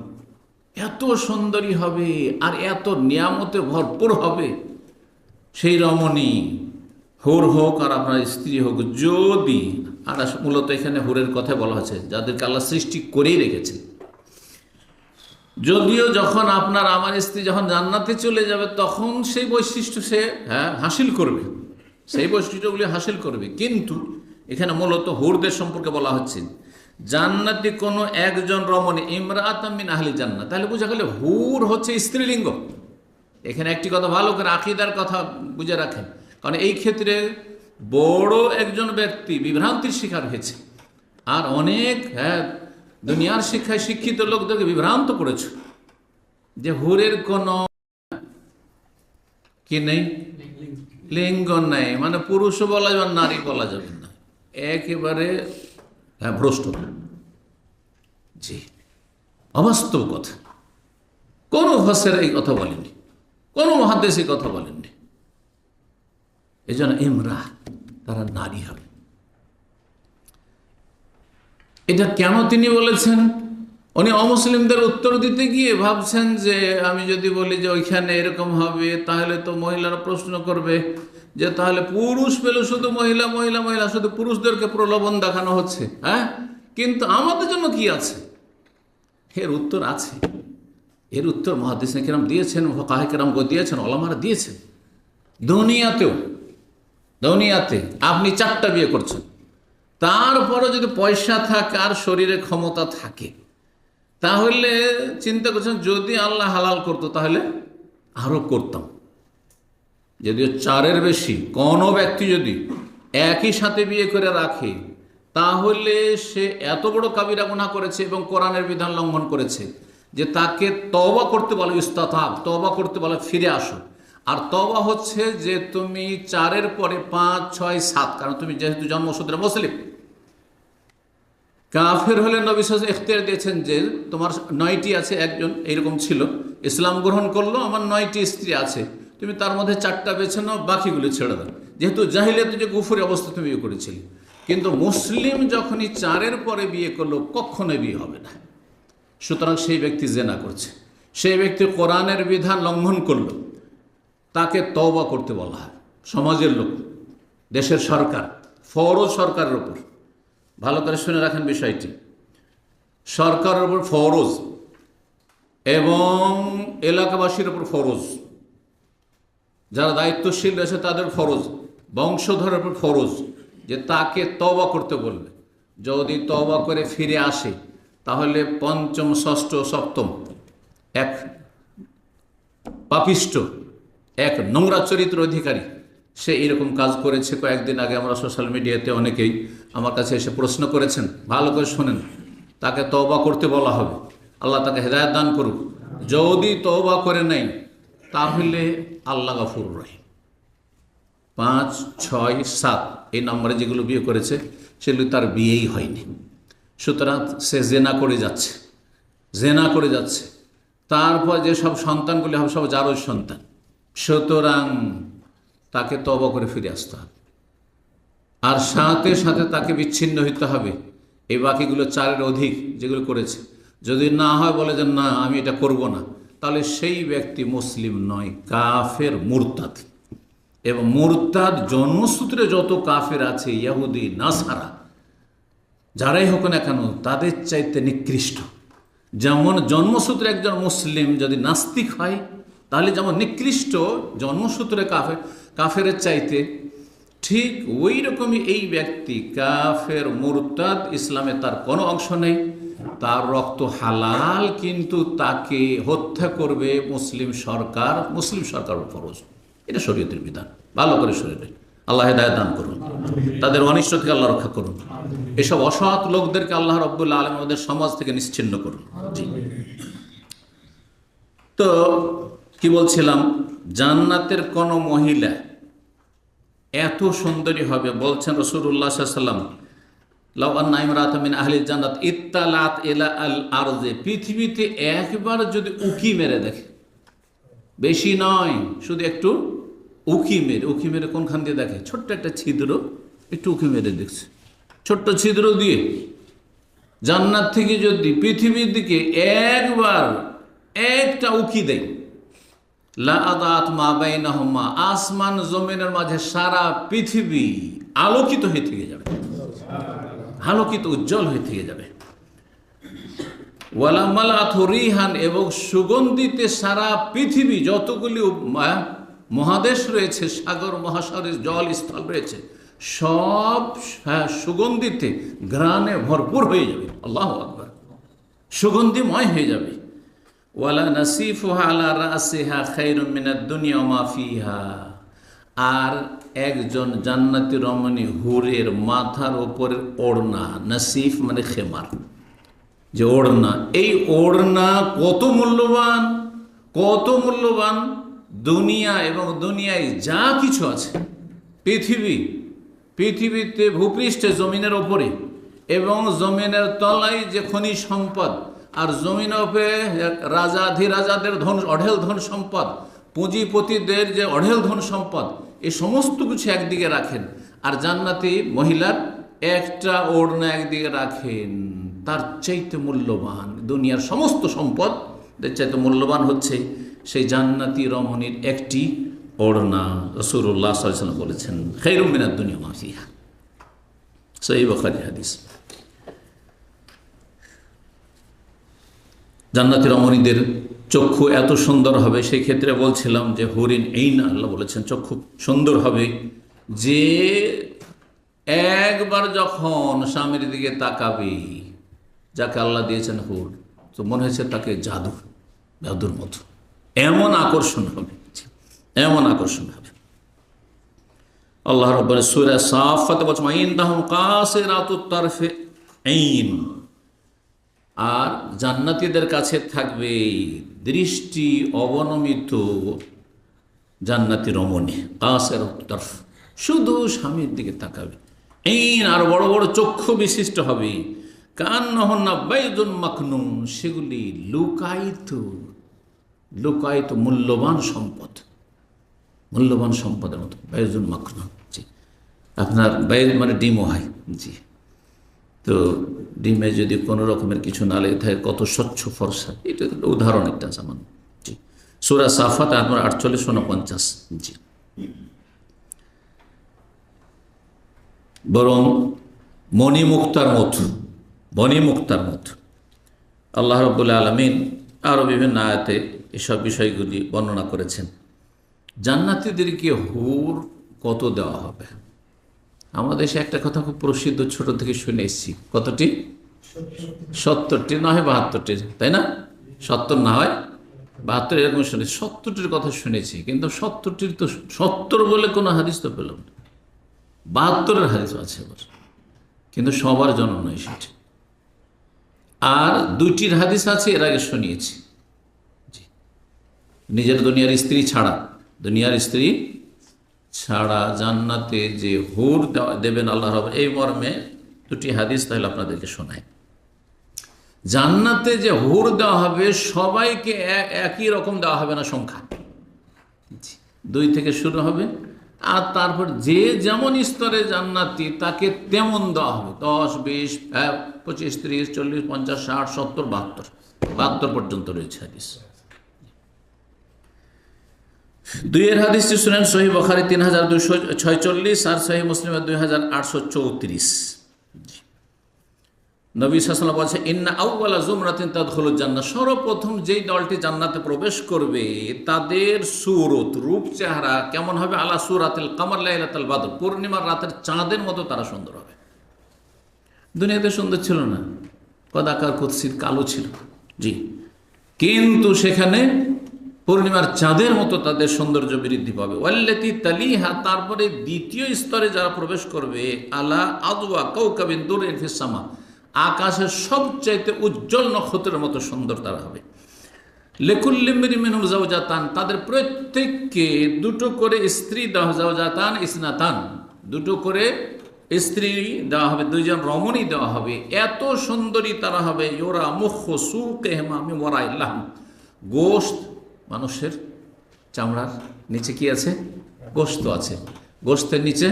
এত সুন্দরী হবে আর এত নিয়ামতে ভরপুর হবে, সেই রমণী হুর হোক আর আপনার স্ত্রী হোক, যদি, আর মূলত এখানে হুরের কথা বলা হয়েছে যাদেরকে আল্লাহ সৃষ্টি করেই রেখেছে, যদিও যখন আপনার আমার স্ত্রী যখন জান্নাতে চলে যাবে তখন সেই বৈশিষ্ট্য সে হাসিল করবে, সেই বৈশিষ্ট্যগুলি হাসিল করবে, কিন্তু এখানে মূলত হুরদের সম্পর্কে বলা হচ্ছে জান্নাতি কোনো একজন রমণী ইমরাতাম মিন আহলি জান্নাত, তাহলে বোঝা গেল হুর হচ্ছে স্ত্রীলিঙ্গ। এখানে একটি কথা ভালো করে আকীদার কথা বুঝে রাখেন, কারণ এই ক্ষেত্রে বড় একজন ব্যক্তি বিভ্রান্তির শিকার হয়েছে, আর অনেক দুনিয়ার শিক্ষায় শিক্ষিত লোকদেরকে বিভ্রান্ত করেছে যে হুরের কোনো কি নেই, লিঙ্গ নেই, মানে পুরুষও বলা যাবে নারী বলা যাবে না, একেবারে ভ্রষ্ট। জি, অবাস্তব কথা। কোন ফাসির এই কথা বলেননি, কোন মুহাদ্দিস এই কথা বলেননি। এই জন্য ইমরা, তারা নারী হবে। এটা কেন তিনি বলেছেন? উনি অমুসলিমদের উত্তর দিতে গিয়ে ভাবছেন যে আমি যদি বলি যে ওইখানে এরকম হবে তাহলে তো মহিলারা প্রশ্ন করবে যে তাহলে পুরুষ পেলে শুধু মহিলা মহিলা মহিলা, শুধু পুরুষদেরকে প্রলোভন দেখানো হচ্ছে, কিন্তু আমাদের জন্য কি আছে? এর উত্তর আছে, এর উত্তর মুহাদ্দিসিন কিরাম দিয়েছেন, ফুকাহা কিরাম দিয়েছেন, ওলামারা দিয়েছেন। দুনিয়াতে আপনি 4টা বিয়ে করছেন, তারপরে যদি পয়সা থাকে আর শরীরে ক্ষমতা থাকে, তাহলে চিন্তা করছেন যদি আল্লাহ হালাল করতো তাহলে আরো করতাম। যদিও 4-এর বেশি কোনো ব্যক্তি যদি একই সাথে বিয়ে করে রাখে, তাহলে সে এত বড় কাবিরা গুনাহ করেছে এবং কোরআনের বিধান লঙ্ঘন করেছে যে তাকে তওবা করতে বলে, ইস্তাতাব, তওবা করতে বলে ফিরে আসো। আর তওবা হচ্ছে যে তুমি 4-এর পরে 5, 6, 7, কারণ তুমি যেহেতু জন্মসূত্রে মুসলিম, কাফের হলে নবী সাল্লাল্লাহু আলাইহি ওয়াসাল্লাম ইখতিয়ার দিয়েছেন যে তোমার 9টি আছে, একজন এইরকম ছিল ইসলাম গ্রহণ করলো, আমার 9টি স্ত্রী আছে, তুমি তার মধ্যে 4টা বেছে নাও, বাকিগুলো ছেড়ে দাও। যেহেতু জাহিলিয়াতে যে কুফরি অবস্থা তুমি বিয়ে করেছিলে, কিন্তু মুসলিম যখনই 4-এর পরে বিয়ে করলো কখনোই বিয়ে হবে না। সুতরাং সেই ব্যক্তি জেনা করছে, সেই ব্যক্তি কোরআনের বিধান লঙ্ঘন করলো, তাকে তওবা করতে বলা হয়। সমাজের লোক, দেশের সরকার, ফরজ সরকারের উপর, ভালো করে শুনে রাখেন বিষয়টি, সরকারের উপর ফরজ এবং এলাকাবাসীর উপর ফরজ, যারা দায়িত্বশীল রয়েছে তাদের ফরজ, বংশধরের উপর ফরজ যে তাকে তওবা করতে বলবে। যদি তওবা করে ফিরে আসে তাহলে 5ম, 6ষ্ঠ, 7ম এক পাপিষ্ট, এক নোংরা চরিত্র অধিকারী সে এরকম কাজ করেছে। কয়েকদিন আগে আমরা সোশ্যাল মিডিয়াতে অনেকেই আমার কাছে এসে প্রশ্ন করেছেন, ভালো করে শোনেন, তাকে তওবা করতে বলা হবে, আল্লাহ তাকে হেদায়েত দান করুক। যদি তওবা করে নেই তাহলে আল্লাহ গফুর রহিম। 5, 6, 7 এই নম্বরে যেগুলো বিয়ে করেছে সেগুলি তার বিয়েই হয়নি। সুতরাং সে জেনা করে যাচ্ছে, তারপর যে সব সন্তানগুলি হবে সব জারজ সন্তান। সুতরাং তাকে তওবা করে ফিরে আসতে হবে, আর সাথে সাথে তাকে বিচ্ছিন্ন হইতে হবে এই বাকিগুলো 4-এর অধিক যেগুলো করেছে। যদি না হয়, বলে যে না আমি এটা করব না, তাহলে সেই ব্যক্তি মুসলিম নয়, কাফের, মুরতাদ। এবং মুরতাদ জন্মসূত্রে যত কাফের আছে, ইহুদি, নাসারা, যারাই হোক না কেন, তাদের চাইতে নিকৃষ্ট। যেমন জন্মসূত্রে একজন মুসলিম যদি নাস্তিক হয়, তাহলে যেমন নিকৃষ্ট জন্মসূত্রে কাফের চাইতে, ঠিক ওই রকমই এই ব্যক্তি কাফের, মুরতাদ, ইসলামে তার কোনো অংশ নেই, তার রক্ত হালাল, কিন্তু তাকে হত্যা করবে মুসলিম সরকার ফরজ। এটা শরীয়তের বিধান। ভালো করে শরীরে আল্লাহ হেদায়েত দান করুন, তাদের অনিষ্ট থেকে আল্লাহ রক্ষা করুন, এসব অসৎ লোকদেরকে আল্লাহ রাব্বুল আলামিন আমাদের সমাজ থেকে নিশ্চিহ্ন করুন। জি, তো কি বলছিলাম, জান্নাতের কোন মহিলা এত সুন্দরী হবে, বলছেন রাসূলুল্লাহ সাল্লাল্লাহু আলাইহি ওয়াসাল্লাম, লাউ আন্না ইমরাতাম মিন আহলিল জান্নাত ইত্তালাত ইলা আল আরজে, পৃথিবীতে একবার যদি উকি মেরে দেখে, বেশি নয়, শুধু একটু উকি মেরে কোনখান দিয়ে দেখে, ছোট্ট একটা ছিদ্র, একটু উকি মেরে দেখছে, ছোট্ট ছিদ্র দিয়ে জান্নাত থেকে যদি পৃথিবীর দিকে একবার একটা উকি দেয়, লা আদাত মা বাইনাহুমা, আসমান জমিনের মাঝে সারা পৃথিবী আলোকিত হয়ে থেকে যাবে, আলোকিত উজ্জ্বল হয়ে থেকে যাবে। ওয়ালা মালাতু রিহান, এবং সুগন্ধিতে সারা পৃথিবী যতগুলি মহাদেশ রয়েছে, সাগর মহাসাগরের জল স্থল রয়েছে, সব সুগন্ধিতে ঘ্রাণে ভরপুর হয়ে যাবে। আল্লাহু আকবার, সুগন্ধিময় হয়ে যাবে। ওয়ালা নাসিফুহা আলা রাসিহা খায়রুম মিনাদ দুনিয়া ওয়া মা ফিহা, আর একজন জান্নাতি রমণী হুরের মাথার উপরের ওড়না, নাসিফ মানে খেমার, যে ওড়না, এই ওড়না কত মূল্যবান, দুনিয়া এবং দুনিয়ায় যা কিছু আছে, পৃথিবীতে ভূপৃষ্ঠে, জমিনের ওপরে এবং জমিনের তলায় যে খনিজ সম্পদ, আর জমিনের উপরে রাজাধিরাজাদের অঢেল ধন সম্পদ, পুঁজিপতিদের যে অঢেল ধন সম্পদ, এই সমস্ত কিছু একদিকে রাখেন, আর জান্নাতি মহিলার একটা ওড়না একদিকে রাখেন, তার চাইতে মূল্যবান দুনিয়ার সমস্ত সম্পদ চাইতে মূল্যবান হচ্ছে সেই জান্নাতি রমণীর একটি ওড়না। রাসূলুল্লাহ সাল্লাল্লাহু আলাইহি ওয়াসাল্লাম বলেছেন, খায়রুম মিনাদ দুনিয়া মা ফিহা, সহিহ বুখারী হাদিস। জান্নাতি রমণীদের চক্ষু এত সুন্দর হবে, সেই ক্ষেত্রে বলছিলাম যে হুরিন এইন, আল্লাহ বলেছেন চক্ষু সুন্দর হবে, যে একবার যখন স্বামীর দিকে তাকাবে, যাকে আল্লাহ দিয়েছেন হুর, তো মনে হয়েছে তাকে জাদুর মতো, এমন আকর্ষণ হবে। আল্লাহ রাব্বুল সূরা সাফফাতে বলছেন, ইনদাহুম কাসিরাতুত তারফি আইন, আর জান্নাতীদের কাছে থাকবে দৃষ্টি অবনমিত জান্নাতি রমণী, কাসিরাতুত তারফ, শুধু স্বামীর দিকে তাকাবে, আইন, আর বড় বড় চক্ষু বিশিষ্ট হবে, কান্নাহুন্না বাইদুন মাকনুন, সেগুলি লুকায়িত মূল্যবান সম্পদের মতো, বাইদুন মাকনুন। জি, আপনার বাইদ মানে ডিমও হয়, জি, তো ডিমে যদি কোনো রকমের কিছু না লেগে থাকে, কত স্বচ্ছ ফর্সা, এটা উদাহরণ একটা সামান্য। জি, সূরা সাফাত আপনার 48-49। জি, বরং মণিমুক্তার মতো আল্লাহ রাব্বুল আলামিন আরও বিভিন্ন আয়াতে এসব বিষয়গুলি বর্ণনা করেছেন। জান্নাতীদেরকে হুর কত দেওয়া হবে? আমাদের দেশে একটা কথা খুব প্রসিদ্ধ, ছোট থেকে শুনে এসেছি, কতটি? 70টি, না হয় 72টির, তাই না? 70 না হয় 72, এরকম শুনেছি। 70টির কথা শুনেছি, কিন্তু 70টির তো 70 বলে কোনো হাদিস তো পেলাম না। 72-এর হাদিস আছে এবার, কিন্তু সবার জন্য নয় সেটি। আর 2টির হাদিস আছে, এর আগে শুনিয়েছি। নিজের দুনিয়ার স্ত্রী ছাড়া জান্নাতে যে হুর দেবেন আল্লাহ রাব্বুল, এই মর্মে দুটি হাদিস তাহলে আপনাদেরকে শোনাই। জান্নাতে যে হুর দেওয়া হবে সবাইকে একই রকম দেওয়া হবে না, সংখ্যা 2 থেকে শুরু হবে, আর তারপর যে যেমন স্তরে জান্নাতি তাকে তেমন দেওয়া হবে। 10, 20, 25, 30, 40, 50, 60, 70, 72 পর্যন্ত রয়েছে হাদিস। 2 হাদিসটি শুনেন সহিহ বুখারী 3246 আর সহিহ মুসলিমে 2834। নবী সাল্লাল্লাহু আলাইহি ওয়াসাল্লাম বলছে, ইন্না আউওয়ালা জুমরাতিন তাদখুলুল জান্নাহ, সর্বপ্রথম যেই দলটি জান্নাতে প্রবেশ করবে তাদের সূরত, রূপ চেহারা কেমন হবে? আলা সূরাতিল কামার লাইলাতুল বদর, পূর্ণিমার রাতের চাঁদের মতো তারা সুন্দর হবে। দুনিয়াতে সুন্দর ছিল না, কদাকার কুৎসিত কালো ছিল, জি, কিন্তু সেখানে পূর্ণিমার চাঁদের মতো তাদের সৌন্দর্য বৃদ্ধি পাবে। ওয়াল্লাতি তালিহা, তারপরে দ্বিতীয় স্তরে যারা প্রবেশ করবে, আলা আদওয়া কাওকাবিন দুরিন ফিস সামা, আকাশের সবচাইতে উজ্জ্বল নক্ষত্রের মতো সুন্দর তারা হবে। লিকুল্লি ইমরিইন মিনহুম যাওজাতান, তাদের প্রত্যেককে 2 করে স্ত্রী দেওয়া, যাওজাতান ইসনাতান, 2 করে স্ত্রী দেওয়া হবে, 2 জন রমণী দেওয়া হবে। এত সুন্দরী তারা হবে। ইউরা মুখু সুকহিমা মিন ওয়ারাইল লাহম, গোশত, মানুষের চামড়ার নিচে কি আছে? গোশত আছে। গোশতের নিচে,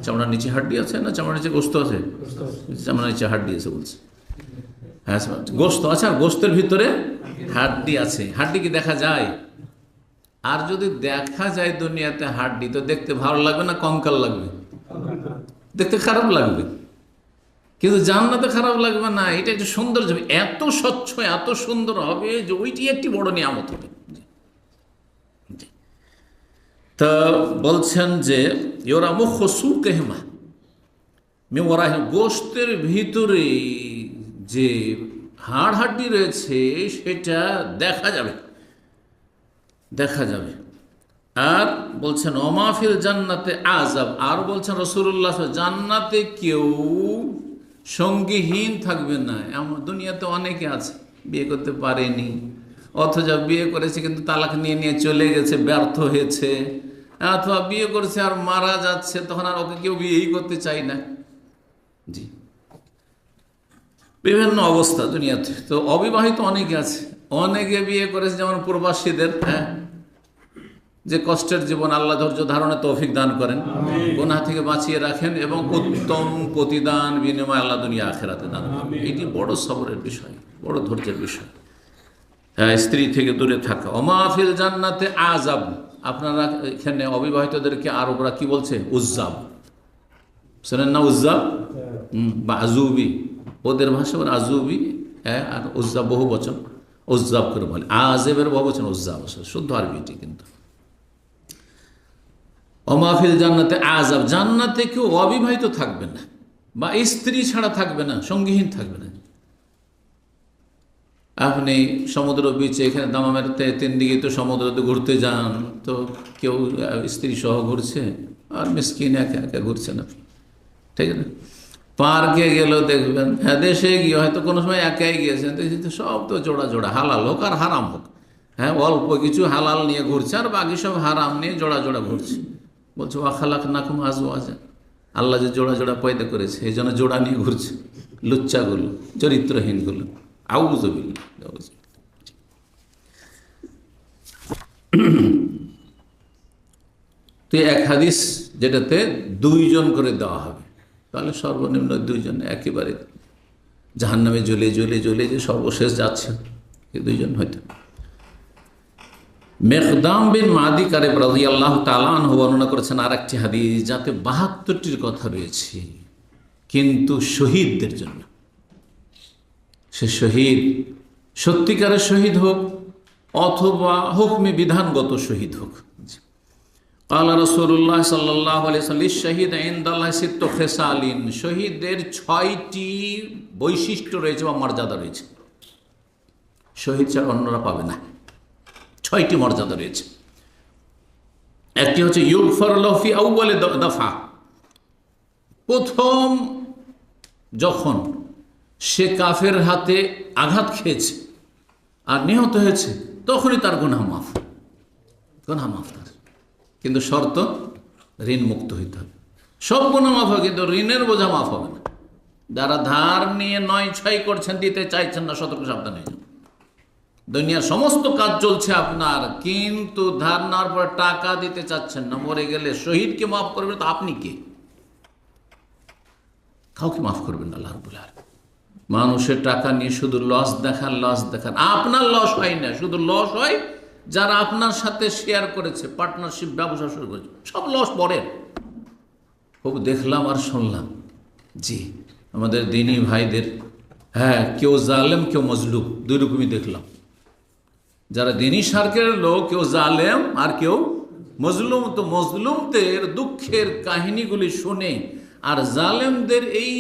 চামড়ার নিচে হাড্ডি আছে না চামড়ার নিচে গোশত আছে? চামড়ার নিচে হাড্ডি আছে বলছে। হ্যাঁ, গোশত আছে, আর গোশতের ভিতরে হাড্ডি আছে। হাড্ডি কি দেখা যায়? আর যদি দেখা যায় দুনিয়াতে হাড্ডি, তো দেখতে ভালো লাগবে না কঙ্কাল লাগবে? দেখতে খারাপ লাগবে। কিন্তু জান্নাতে খারাপ লাগবে না, এটা একটা সুন্দর হবে, এত স্বচ্ছ, এত সুন্দর হবে যে ওইটি একটি বড় নিয়ামত হবে। তা বলছেন যে ইউরা মুখু সুকহিমা মিন ওয়ারাইহিম, গোশতের ভিতরে যে হাড় হাড্ডি রয়েছে সেটা দেখা যাবে, দেখা যাবে। আর বলছেন ওমাফিল জান্নাতে আযাব, আর বলছেন রাসূলুল্লাহ, জান্নাতে কেউ সঙ্গীহীন থাকবে না। এমন দুনিয়াতে অনেকে আছে বিয়ে করতে পারেনি, অথচ বিয়ে করেছে কিন্তু তালাক নিয়ে নিয়ে চলে গেছে, ব্যর্থ হয়েছে, অথবা বিয়ে করেছে আর মারা যাচ্ছে, তখন আর ওকে কেউ বিয়েই করতে চায় না। জি, বিভিন্ন অবস্থা দুনিয়াতে। তো অবিবাহিত অনেকে আছে, অনেকে বিয়ে করেছে, যেমন প্রবাসীদের, হ্যাঁ, যে কষ্টের জীবন, আল্লাহ ধৈর্য ধারণে তৌফিক দান করেন, গুনাহ থেকে বাঁচিয়ে রাখেন, এবং উত্তম প্রতিদান বিনিময় আল্লাহ দুনিয়া আখিরাতে দান করেন। এটি বড় সবরের বিষয়, বড় ধৈর্যের বিষয়। হ্যাঁ, স্ত্রী থেকে দূরে থাকা। ওমাফিল জান্নাতে আযাব, আপনারা এখানে অবিবাহিতদেরকে আরবরা কি বলছে? উজ্জাব, শোনেন না? উজ্জাব বা আজুবি, ওদের ভাষা বলে আজুবি, হ্যাঁ, আর উজ্জাব বহু বচন, উজ্জাব করে বলে। আজেবের বহু বচন উজ্জাব, শুদ্ধ আরবিটি। কিন্তু ওমাফিল জান্নাতে আযাব, জান্নাতে কেউ অবিবাহিত থাকবে না, বা স্ত্রী ছাড়া থাকবে না, সঙ্গীহীন থাকবে না। আপনি সমুদ্র বিচে, এখানে দামামের 3 দিকে তো সমুদ্রতে ঘুরতে যান, তো কেউ স্ত্রী সহ ঘুরছে, আর মিসকিন একা একা ঘুরছে না, ঠিক আছে? পার্কে গেলেও দেখবেন, হ্যাঁ, দেশে গিয়ে হয়তো কোনো সময় একাই গিয়েছেন, তো সব তো জোড়া জোড়া, হালাল হোক আর হারাম হোক, হ্যাঁ, অল্প কিছু হালাল নিয়ে ঘুরছে আর বাকি সব হারাম নিয়ে জোড়া জোড়া ঘুরছে। বলছে ওয়া খালাকনাকুম আজওয়াজা, আল্লাহ যে জোড়া জোড়া পয়দা করেছে, এই জন্য জোড়া নিয়ে ঘুরছে লুচ্চাগুলো, চরিত্রহীনগুলো। আউযুবিল্লাহ। তো এক হাদিস যেটাতে 2 জন করে দেওয়া হবে, তাহলে সর্বনিম্ন 2 জন, একেবারে জাহান্নামে জ্বলে জ্বলে জ্বলে যে সর্বশেষ যাচ্ছে, এই 2 জন হয়তো। মেকদাম বিন মাদি কারিব রাদিয়াল্লাহু তাআলা আনহু বর্ণনা করেছেন আরেকটি হাদিস, যাতে 72টির কথা রয়েছে, কিন্তু শহীদদের জন্য। সে শহীদ সত্যিকারের শহীদ হোক অথবা হুকমে বিধানগত শহীদ হোক। ক্বালা রাসূলুল্লাহ সাল্লাল্লাহু আলাইহি ওয়াসাল্লাম লিশ-শাহীদ ইনদাল্লাহি সিত্তু খিসালিন, শহীদদের 6টি বৈশিষ্ট্য রয়েছে বা মর্যাদা রয়েছে, শহীদ ছাড়া অন্যরা পাবে না। 6টি মর্যাদা রয়েছে। একটি হচ্ছে ইউগফার লাহু ফি আউয়ালি দাফা, প্রথম যখন সে কাফের হাতে আঘাত খেয়েছে আর নিহত হয়েছে, তখনই তার গুনাহ মাফ, গুনাহ মাফ তার। কিন্তু শর্ত, ঋণ মুক্ত হইতে হবে। সব গুনাহ মাফ হবে, কিন্তু ঋণের বোঝা মাফ হবে না। যারা ধার নিয়ে নয় ছয় করছেন, দিতে চাইছেন না, সতর্ক সাবধান হয়ে যান। দুনিয়ার সমস্ত কাজ চলছে আপনার, কিন্তু ধার নেওয়ার পর টাকা দিতে চাচ্ছেন না। মরে গেলে শহীদকে মাফ করবেন তো আপনি কে? কাউকে মাফ করবেন না আল্লাহ রাব্বুল আলামিন। মানুষের টাকা নিয়ে শুধু লস দেখান, লস দেখান। আপনার লস হয় না, শুধু লস হয় যারা আপনার সাথে শেয়ার করেছে, পার্টনারশিপ ব্যবসা শুরু করেছে, সব লস পড়েন। খুব দেখলাম আর শুনলাম, জি, আমাদের দিনী ভাইদের, হ্যাঁ, কেউ জালেম কেউ মজলুম, দুই রকমই দেখলাম। যারা দিনী সার্কেলের লোক, কেউ জালেম আর কেউ মজলুম। তো মজলুমদের দুঃখের কাহিনীগুলি শুনে আর জালেমদের এই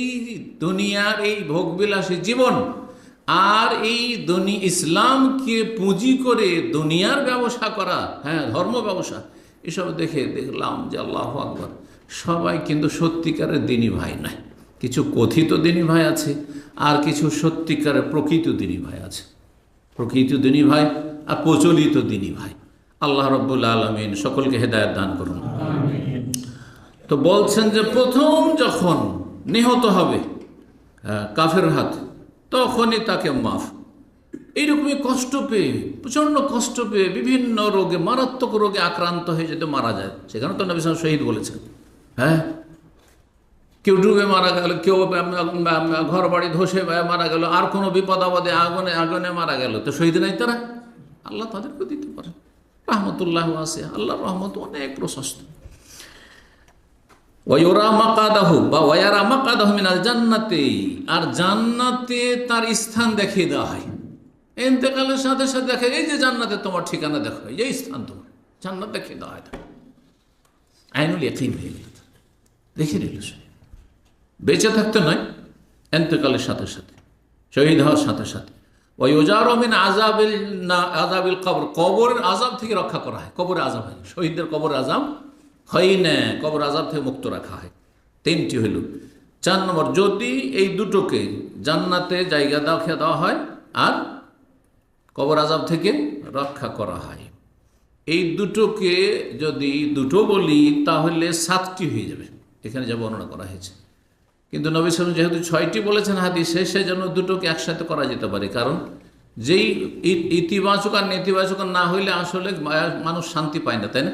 দুনিয়ার এই ভোগবিলাসী জীবন আর এই ইসলামকে পুঁজি করে দুনিয়ার ব্যবসা করা, হ্যাঁ, ধর্ম ব্যবসা, এসব দেখে দেখলাম যে আল্লাহু আকবার, সবাই কিন্তু সত্যিকারের দিনী ভাই নয়। কিছু কথিত দিনী ভাই আছে আর কিছু সত্যিকারের প্রকৃত দিনী ভাই আছে। প্রকৃত দিনী ভাই আর প্রচলিত দিনী ভাই। আল্লাহ রাব্বুল আলামিন সকলকে হেদায়েত দান করুন। তো বলছেন যে প্রথম যখন নিহত হবে কাফের হাত, তখনই তাকে মাফ। এইরকমই কষ্ট পেয়ে, প্রচণ্ড কষ্ট পেয়ে, বিভিন্ন রোগে, মারাত্মক রোগে আক্রান্ত হয়ে যেতে মারা যায়। সেখানে তো নবী সাল্লাল্লাহু আলাইহি ওয়াসাল্লাম শহীদ বলেছেন। হ্যাঁ, কেউ ডুবে মারা গেল, কেউ ঘর বাড়ি ধসে মারা গেল, আর কোনো বিপদ আপদে আগুনে মারা গেল, তো শহীদ নাই তারা? আল্লাহ তাদেরকে দিতে পারেন। রহমতুল্লাহ ওয়াসিআ, আল্লাহর রহমত অনেক প্রশস্ত। ওয়ায়ুরা মাকাদাহু বা ওয়ায়ারা মাকাদাহু মিনাল জান্নাতি, আর জান্নাতে তার স্থান দেখিয়ে দেওয়া হয়। ইন্তেকালের সাথে সাথে দেখে, এই যে জান্নাতে তোমার ঠিকানা দেখো, এই স্থান তোমার, জান্নাত দেখিয়ে দেওয়া হয়। আইনুল ইয়াকিন হয়ে গেল, দেখে নিল সে। বেঁচে থাকতে নয়, ইন্তেকালের সাথে সাথে, শহীদ হওয়ার সাথে সাথে। ওয়ায়ুজারু মিন আযাবিল কবর, কবরের আযাব থেকে রক্ষা করা হয়। কবরের আযাব হয়, শহীদদের কবরের আযাব হয় না, কবর আযাব থেকে মুক্ত রাখা হয়। তিনটি হইল। 4 নম্বর, যদি এই দুটোকে জান্নাতে জায়গা দেওয়া হয় আর কবর আযাব থেকে রক্ষা করা হয়, এই দুটোকে যদি দুটো বলি তাহলে 7টি হয়ে যাবে, এখানে যা বর্ণনা করা হয়েছে। কিন্তু নবী সাল্লাল্লাহু আলাইহি ওয়াসাল্লাম যেহেতু 6টি বলেছেন হাদিসে, সেজন্য দুটোকে একসাথে করা যেতে পারে। কারণ যেই ইতিবাচক আর নেতিবাচক না হইলে আসলে মানুষ শান্তি পায় না, তাই না?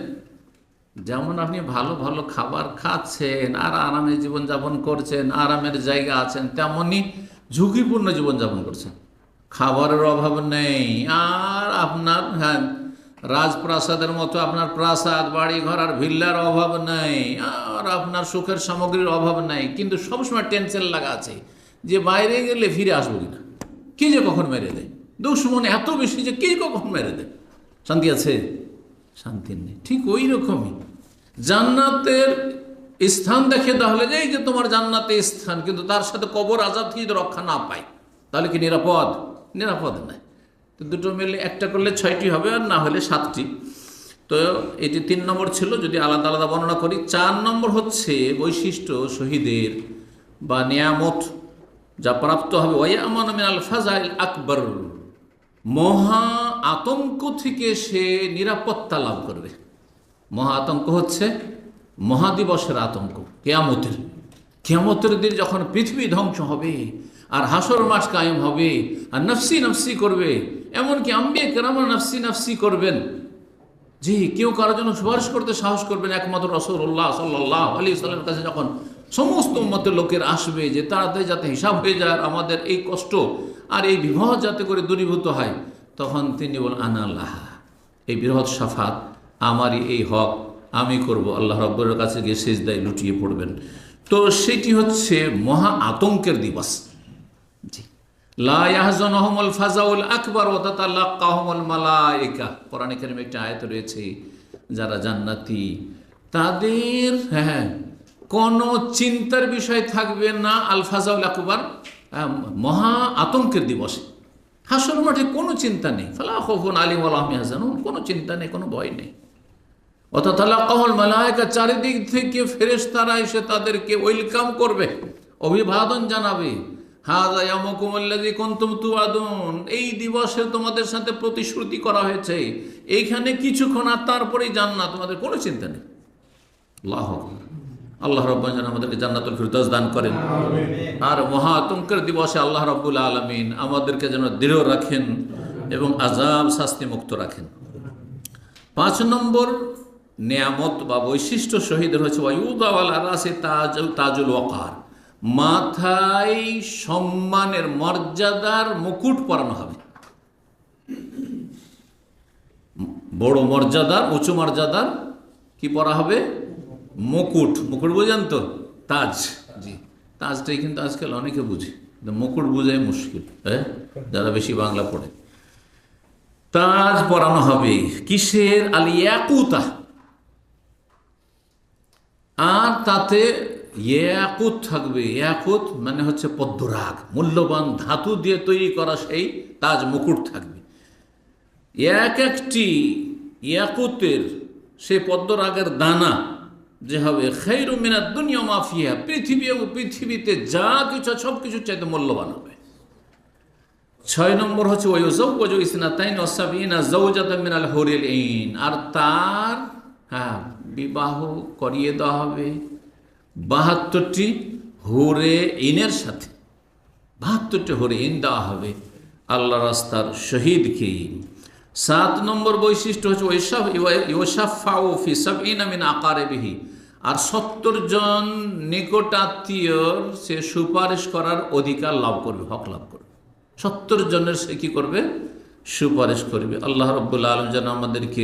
যেমন আপনি ভালো ভালো খাবার খাচ্ছেন আর আরামে জীবনযাপন করছেন, আরামের জায়গা আছেন, তেমনই ঝুঁকিপূর্ণ জীবনযাপন করছেন। খাবারের অভাব নেই, আর আপনার, হ্যাঁ, রাজপ্রাসাদের মতো আপনার প্রাসাদ, বাড়ি ঘর আর ভিল্লার অভাব নেই, আর আপনার সুখের সামগ্রীর অভাব নেই, কিন্তু সবসময় টেনশন লাগা আছে যে বাইরে গেলে ফিরে আসবো কিনা, কে যে কখন মেরে দেয়, দুশ্মন এত বেশি যে কে কখন মেরে দেয়। শান্তি আছে? শান্তি নেই। ঠিক ওই রকমই জান্নাতের স্থান দেখে তাহলে যে এই যে তোমার জান্নাতে স্থান, কিন্তু তার সাথে কবর আযাব থেকে যদি রক্ষা না পায় তাহলে কি নিরাপদ? নিরাপদ নয়। তো দুটো মিলে একটা করলে 6টি হবে, আর না হলে 7টি। তো এটি 3 নম্বর ছিল, যদি আলাদা আলাদা বর্ণনা করি। 4 নম্বর হচ্ছে বৈশিষ্ট্য শহীদের বা নিয়ামত যা প্রাপ্ত হবে, ওয়ায়ামানু মিনাল ফাজাইল আকবর, মহা আতঙ্ক থেকে সে নিরাপত্তা লাভ করবে। মহা আতঙ্ক হচ্ছে মহাদিবসের আতঙ্ক, কেয়ামতের দিন যখন পৃথিবী ধ্বংস হবে আর হাসর মাঠ কায়েম হবে আর নফসি নফসি করবে, এমনকি আম্বিয়া কেরাম নফসি নফসি করবেন। জি, কেউ কারোর জন্য সুপারিশ করতে সাহস করবেন একমাত্র রাসূলুল্লাহ সাল্লাল্লাহু আলাইহি ওয়াসাল্লামের কাছে। যখন সমস্ত উম্মতের লোকের আসবে যে তাড়াতাড়ি যাতে হিসাব হয়ে যায়, আমাদের এই কষ্ট আর এই বিপদ যাতে করে দূরীভূত হয়, তখন তিনি বলেন আনাল্লাহ, এই বৃহৎ শাফাত আমারই, এই হক আমি করব। আল্লাহ রাব্বুল কাছে গিয়ে সিজদায় লুটিয়ে পড়বেন। তো সেটি হচ্ছে মহা আতঙ্কের দিবস। জি, লা ইয়াহজানুহুমুল ফাজাউল আকবার ওয়া তাতালাক্কাহুমুল মালায়েকা। কোরআনে কারিমে একটা আয়াত রয়েছে, যারা জান্নাতি তাদের, হ্যাঁ, কোনো চিন্তার বিষয় থাকবে না। আল ফাজাউল আকবার, মহা আতঙ্কের দিবসে হাসর মাঠে কোনো চিন্তা নেই। ফালা খাউফুন আলাইহিম ওয়া লা হুম ইয়াহজানুন, কোনো চিন্তা নেই, কোনো ভয় নেই। ওয়া তাতালাক্কাহুল মালায়েকা, চারিদিক থেকে ফেরেশতারা এসে তাদেরকে ওয়েলকাম করবে, অভিবাদন জানাবে। হাযা ইয়াউমুকুমুল্লাযী কুনতুম তুআদুন, এই দিবসে তোমাদের সাথে প্রতিশ্রুতি করা হয়েছে, এইখানে কিছুক্ষণ আর তারপরেই জান্নাত, তোমাদের কোনো চিন্তা নেই। আল্লাহু আকবার। আল্লাহ রাব্বুল যেন আমাদেরকে জান্নাতুল ফিরদাউস দান করেন। আর মহা আতঙ্কের দিবসে আল্লাহ রাব্বুল আলামিন আমাদেরকে যেন দৃঢ় রাখেন এবং আযাব শাস্তি মুক্ত রাখেন। 5 নম্বর নিয়ামত বা বৈশিষ্ট্য শহীদের হচ্ছে ওয়ায়ুদা আলা রাসি তাজুল ওয়াকার, মাথায় সম্মানের মর্যাদার মুকুট পরানো হবে। বড় মর্যাদার, উঁচু মর্যাদার কি পরা হবে? মুকুট। মুকুট বোঝেন তো? তাজ। জি, তাজটাই কিন্তু আজকাল অনেকে বুঝে, মুকুট বোঝাই মুশকিল, হ্যাঁ, যারা বেশি বাংলা পড়ে। তাজ পরানো হবে কিসের? আল ইয়াকুতা। আর তাতে ইয়াকুত থাকবে। ইয়াকুত মানে হচ্ছে পদ্মরাগ, মূল্যবান ধাতু দিয়ে তৈরি করা সেই তাজ মুকুট থাকবে। এক একটি ইয়াকুতের সেই পদ্মরাগের দানা যে হবে খায়রু মিনাদ দুনিয়া মা ফিহা, পৃথিবী এবং পৃথিবীতে যা কিছু সব কিছুর চাইতে মূল্যবান হবে। 6 নম্বর হচ্ছে ওয়ায়ুযাওয়াজু ইসনাতাইন ওয়া সাবিনা যাওজাতাম মিনাল হুরিল আইন, আর তার বিবাহ করিয়ে দেওয়া হবে 72টি হুরে ইনের সাথে। 72টি হুরে ইন দেওয়া হবে আল্লাহ রাস্তার শহীদকে। 7 নম্বর বৈশিষ্ট্য হচ্ছে ওয়াশাফাউ ফি সাবঈনা মিন আকারিবিহি, আর 70 জন নিকটাত্মীয়র সে সুপারিশ করার অধিকার লাভ করবে, হক লাভ করবে। 70 জনের সে কি করবে? সুপারিশ করবে। আল্লাহ রাব্বুল আলামিন যেন আমাদেরকে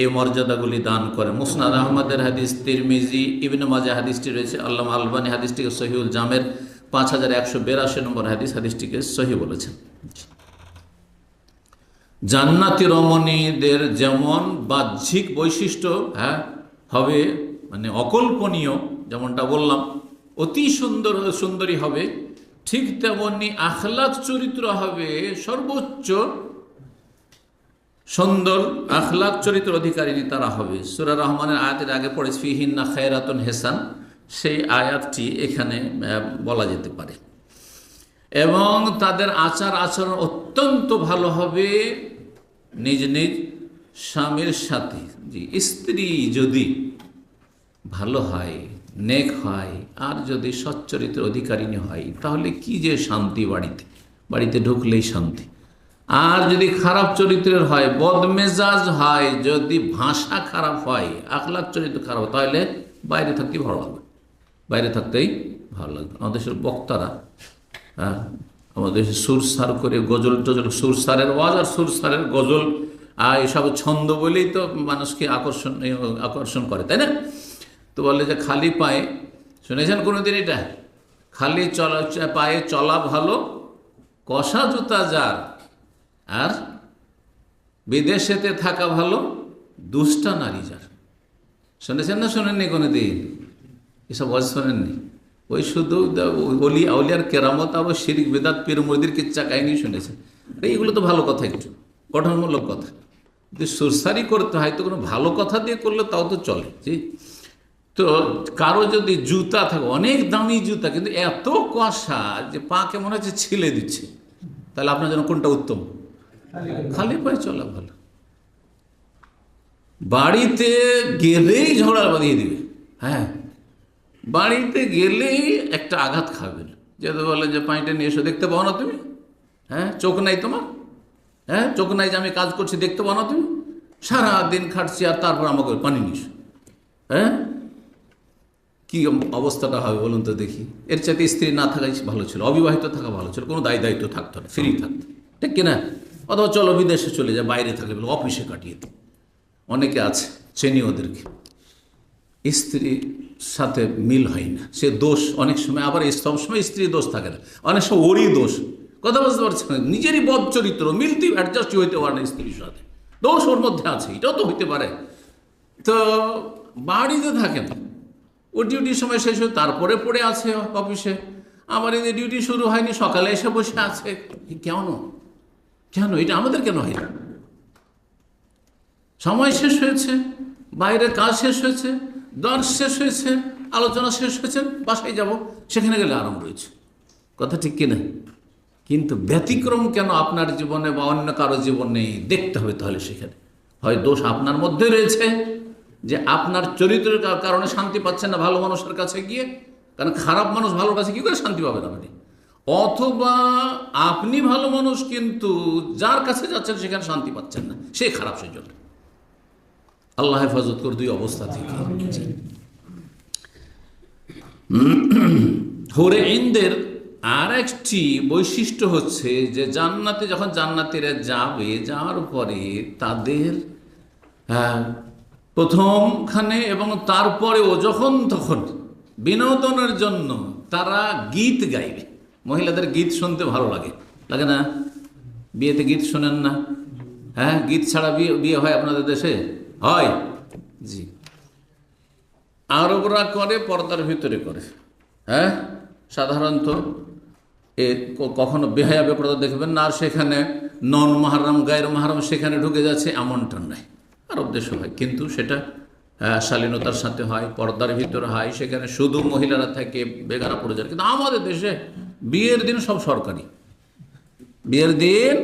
এই মর্যাদাগুলি দান করে। মুসনাদ আহমদের হাদিস, তিরমিজি, ইবনে মাজাহ হাদিসটি রয়েছে। আল্লামা আলবানী হাদিসটিকে সহিহুল জামের 5182 নম্বর হাদিসটিকে সহি বলেছেন। জান্নাতি রমণীদের যেমন বাহ্যিক বৈশিষ্ট্য হবে, মানে অকল্পনীয়, যেমনটা বললাম অতি সুন্দরী হবে, ঠিক তেমনি আখলাক চরিত্র হবে সর্বোচ্চ সুন্দর। আখলাক চরিত্র অধিকারিণী তারা হবে। সূরা রহমানের আয়াতের আগে পড়েছে ফিহিন্না খায়রাতুন হেসান, সেই আয়াতটি এখানে বলা যেতে পারে। এবং তাদের আচার আচরণ অত্যন্ত ভালো হবে নিজ নিজ স্বামীর সাথে। জি, স্ত্রী যদি ভালো হয়, নেক হয়, আর যদি সচ্চরিত্রের অধিকারিণী হয়, তাহলে কি যে শান্তি বাড়িতে, বাড়িতে ঢুকলেই শান্তি। আর যদি খারাপ চরিত্রের হয়, বদমেজাজ হয়, যদি ভাষা খারাপ হয়, আখলাক চরিত্র খারাপ, তাহলে বাইরে থাকতেই ভালো লাগবে, বাইরে থাকতেই ভালো লাগবে। আমাদের দেশের বক্তারা আমাদের দেশে সুরসার করে গজল টজল, সুরসারের ওয়াজ আর সুরসারের গজল, এসব ছন্দ বলেই তো মানুষকে আকর্ষণ করে, তাই না? তো বলে যে খালি পায়ে, শুনেছেন কোনোদিন এটা? খালি পায়ে চলা ভালো, কষা জুতা যার, আর বিদেশেতে থাকা ভালো, দুষ্টা নারী যার। শুনেছেন না শোনেননি কোনোদিন? এসব ওয়াজ শোনেননি? ওই শুধু আউলিয়ার কেরামত আর শিরিক বেদাত পীর মুরিদের কিচ্ছা কাহিনী শুনেছেন। এইগুলো তো ভালো কথা, একটু গঠনমূলক কথা। যদি সুরসারি করতে হয় তো কোনো ভালো কথা দিয়ে করলে তাও তো চলে। জি, তো কারো যদি জুতা থাকে, অনেক দামি জুতা, কিন্তু এত কষা যে পাকে মনে হচ্ছে ছিলে দিচ্ছে, তাহলে আপনার জন্য কোনটা উত্তম? খালি পায়ে চলা ভালো। বাড়িতে গেলেই ঝগড়া বাঁধিয়ে দিবে। হ্যাঁ, বাড়িতে গেলেই একটা আঘাত খাবেন, যেহেতু বলে যে পানিটা নিয়ে এসো, দেখতে পাও না তুমি? হ্যাঁ, চোখ নাই তোমার? হ্যাঁ, চোখ নাই যে আমি কাজ করছি, দেখতে পাও না তুমি? সারাদিন খাটছি আর তারপর আমাকে পানি নিস। হ্যাঁ, কি অবস্থাটা হবে বলুন তো দেখি? এর চাইতে স্ত্রী না থাকাই ভালো ছিল, অবিবাহিত থাকা ভালো ছিল, কোনো দায়িত্ব থাকতো না, ফ্রি থাকতো, ঠিক কিনা? অথবা চলো বিদেশে চলে যায়, বাইরে থাকে, বলে অফিসে কাটিয়ে দিই। অনেকে আছে, চেনি ওদেরকে, স্ত্রীর সাথে মিল হয় না, সে দোষ অনেক সময়, আবার সব সময় স্ত্রীর দোষ থাকে না, অনেক সময় ওরই দোষ। কথা বুঝতে পারছে না, নিজেরই বদ চরিত্র, মিলতেই অ্যাডজাস্ট হইতে পারে না স্ত্রীর সাথে, দোষ ওর মধ্যে আছে, এটাও তো হইতে পারে। তো বাড়িতে থাকে না, ও ডিউটির সময় শেষ হয়ে তারপরে পড়ে আছে অফিসে, আমার এই ডিউটি শুরু হয়নি, সকালে এসে বসে আছে। কেন এটা আমাদের কেন হয় না? সময় শেষ হয়েছে, বাইরের কাজ শেষ হয়েছে, দর্শ শেষ হয়েছে, আলোচনা শেষ হয়েছে, বাসায় যাব, সেখানে গেলে আরাম রয়েছে। কথা ঠিক কিনা? কিন্তু ব্যতিক্রম কেন আপনার জীবনে বা অন্য কারো জীবনে দেখতে হবে, তাহলে সেখানে হয় দোষ আপনার মধ্যে রয়েছে, যে আপনার চরিত্রের কারণে শান্তি পাচ্ছেন না ভালো মানুষের কাছে গিয়ে, কারণ খারাপ মানুষ ভালোর কাছে কি করে শান্তি পাবেন আপনি? অথবা আপনি ভালো মানুষ কিন্তু যার কাছে যাচ্ছেন সেখানে শান্তি পাচ্ছেন না, সে খারাপ, সেই জন্য আল্লাহ হেফাজত করে দুই অবস্থা থেকে। হুরে ইনদের আর একটি বৈশিষ্ট্য হচ্ছে যে জান্নাতে যখন জান্নাতীরা যাবে, যাওয়ার পরে তাদের প্রথমখানে এবং তারপরেও যখন তখন বিনোদনের জন্য তারা গীত গাইবে। মহিলাদের গীত শুনতে ভালো লাগে, লাগে না? বিয়েতে গীত শোনেন না? হ্যাঁ, গীত ছাড়া বিয়ে হয় আপনাদের দেশে? হয়, জি। আরবরা করে, পর্দার ভিতরে করে। হ্যাঁ, সাধারণত কখনো বেহায়া বেপরদা দেখবেন না, আর সেখানে নন মাহারাম গায়ের মাহারাম সেখানে ঢুকে যাচ্ছে, এমনটা নাই। আরব দেশে হয়, কিন্তু সেটা শালীনতার সাথে হয়, পর্দার ভিতরে হয়, সেখানে শুধু মহিলারা থাকে, বেগারা পড়ে যায়। কিন্তু আমাদের দেশে বিয়ের দিন সব সরকারি। বিয়ের দিন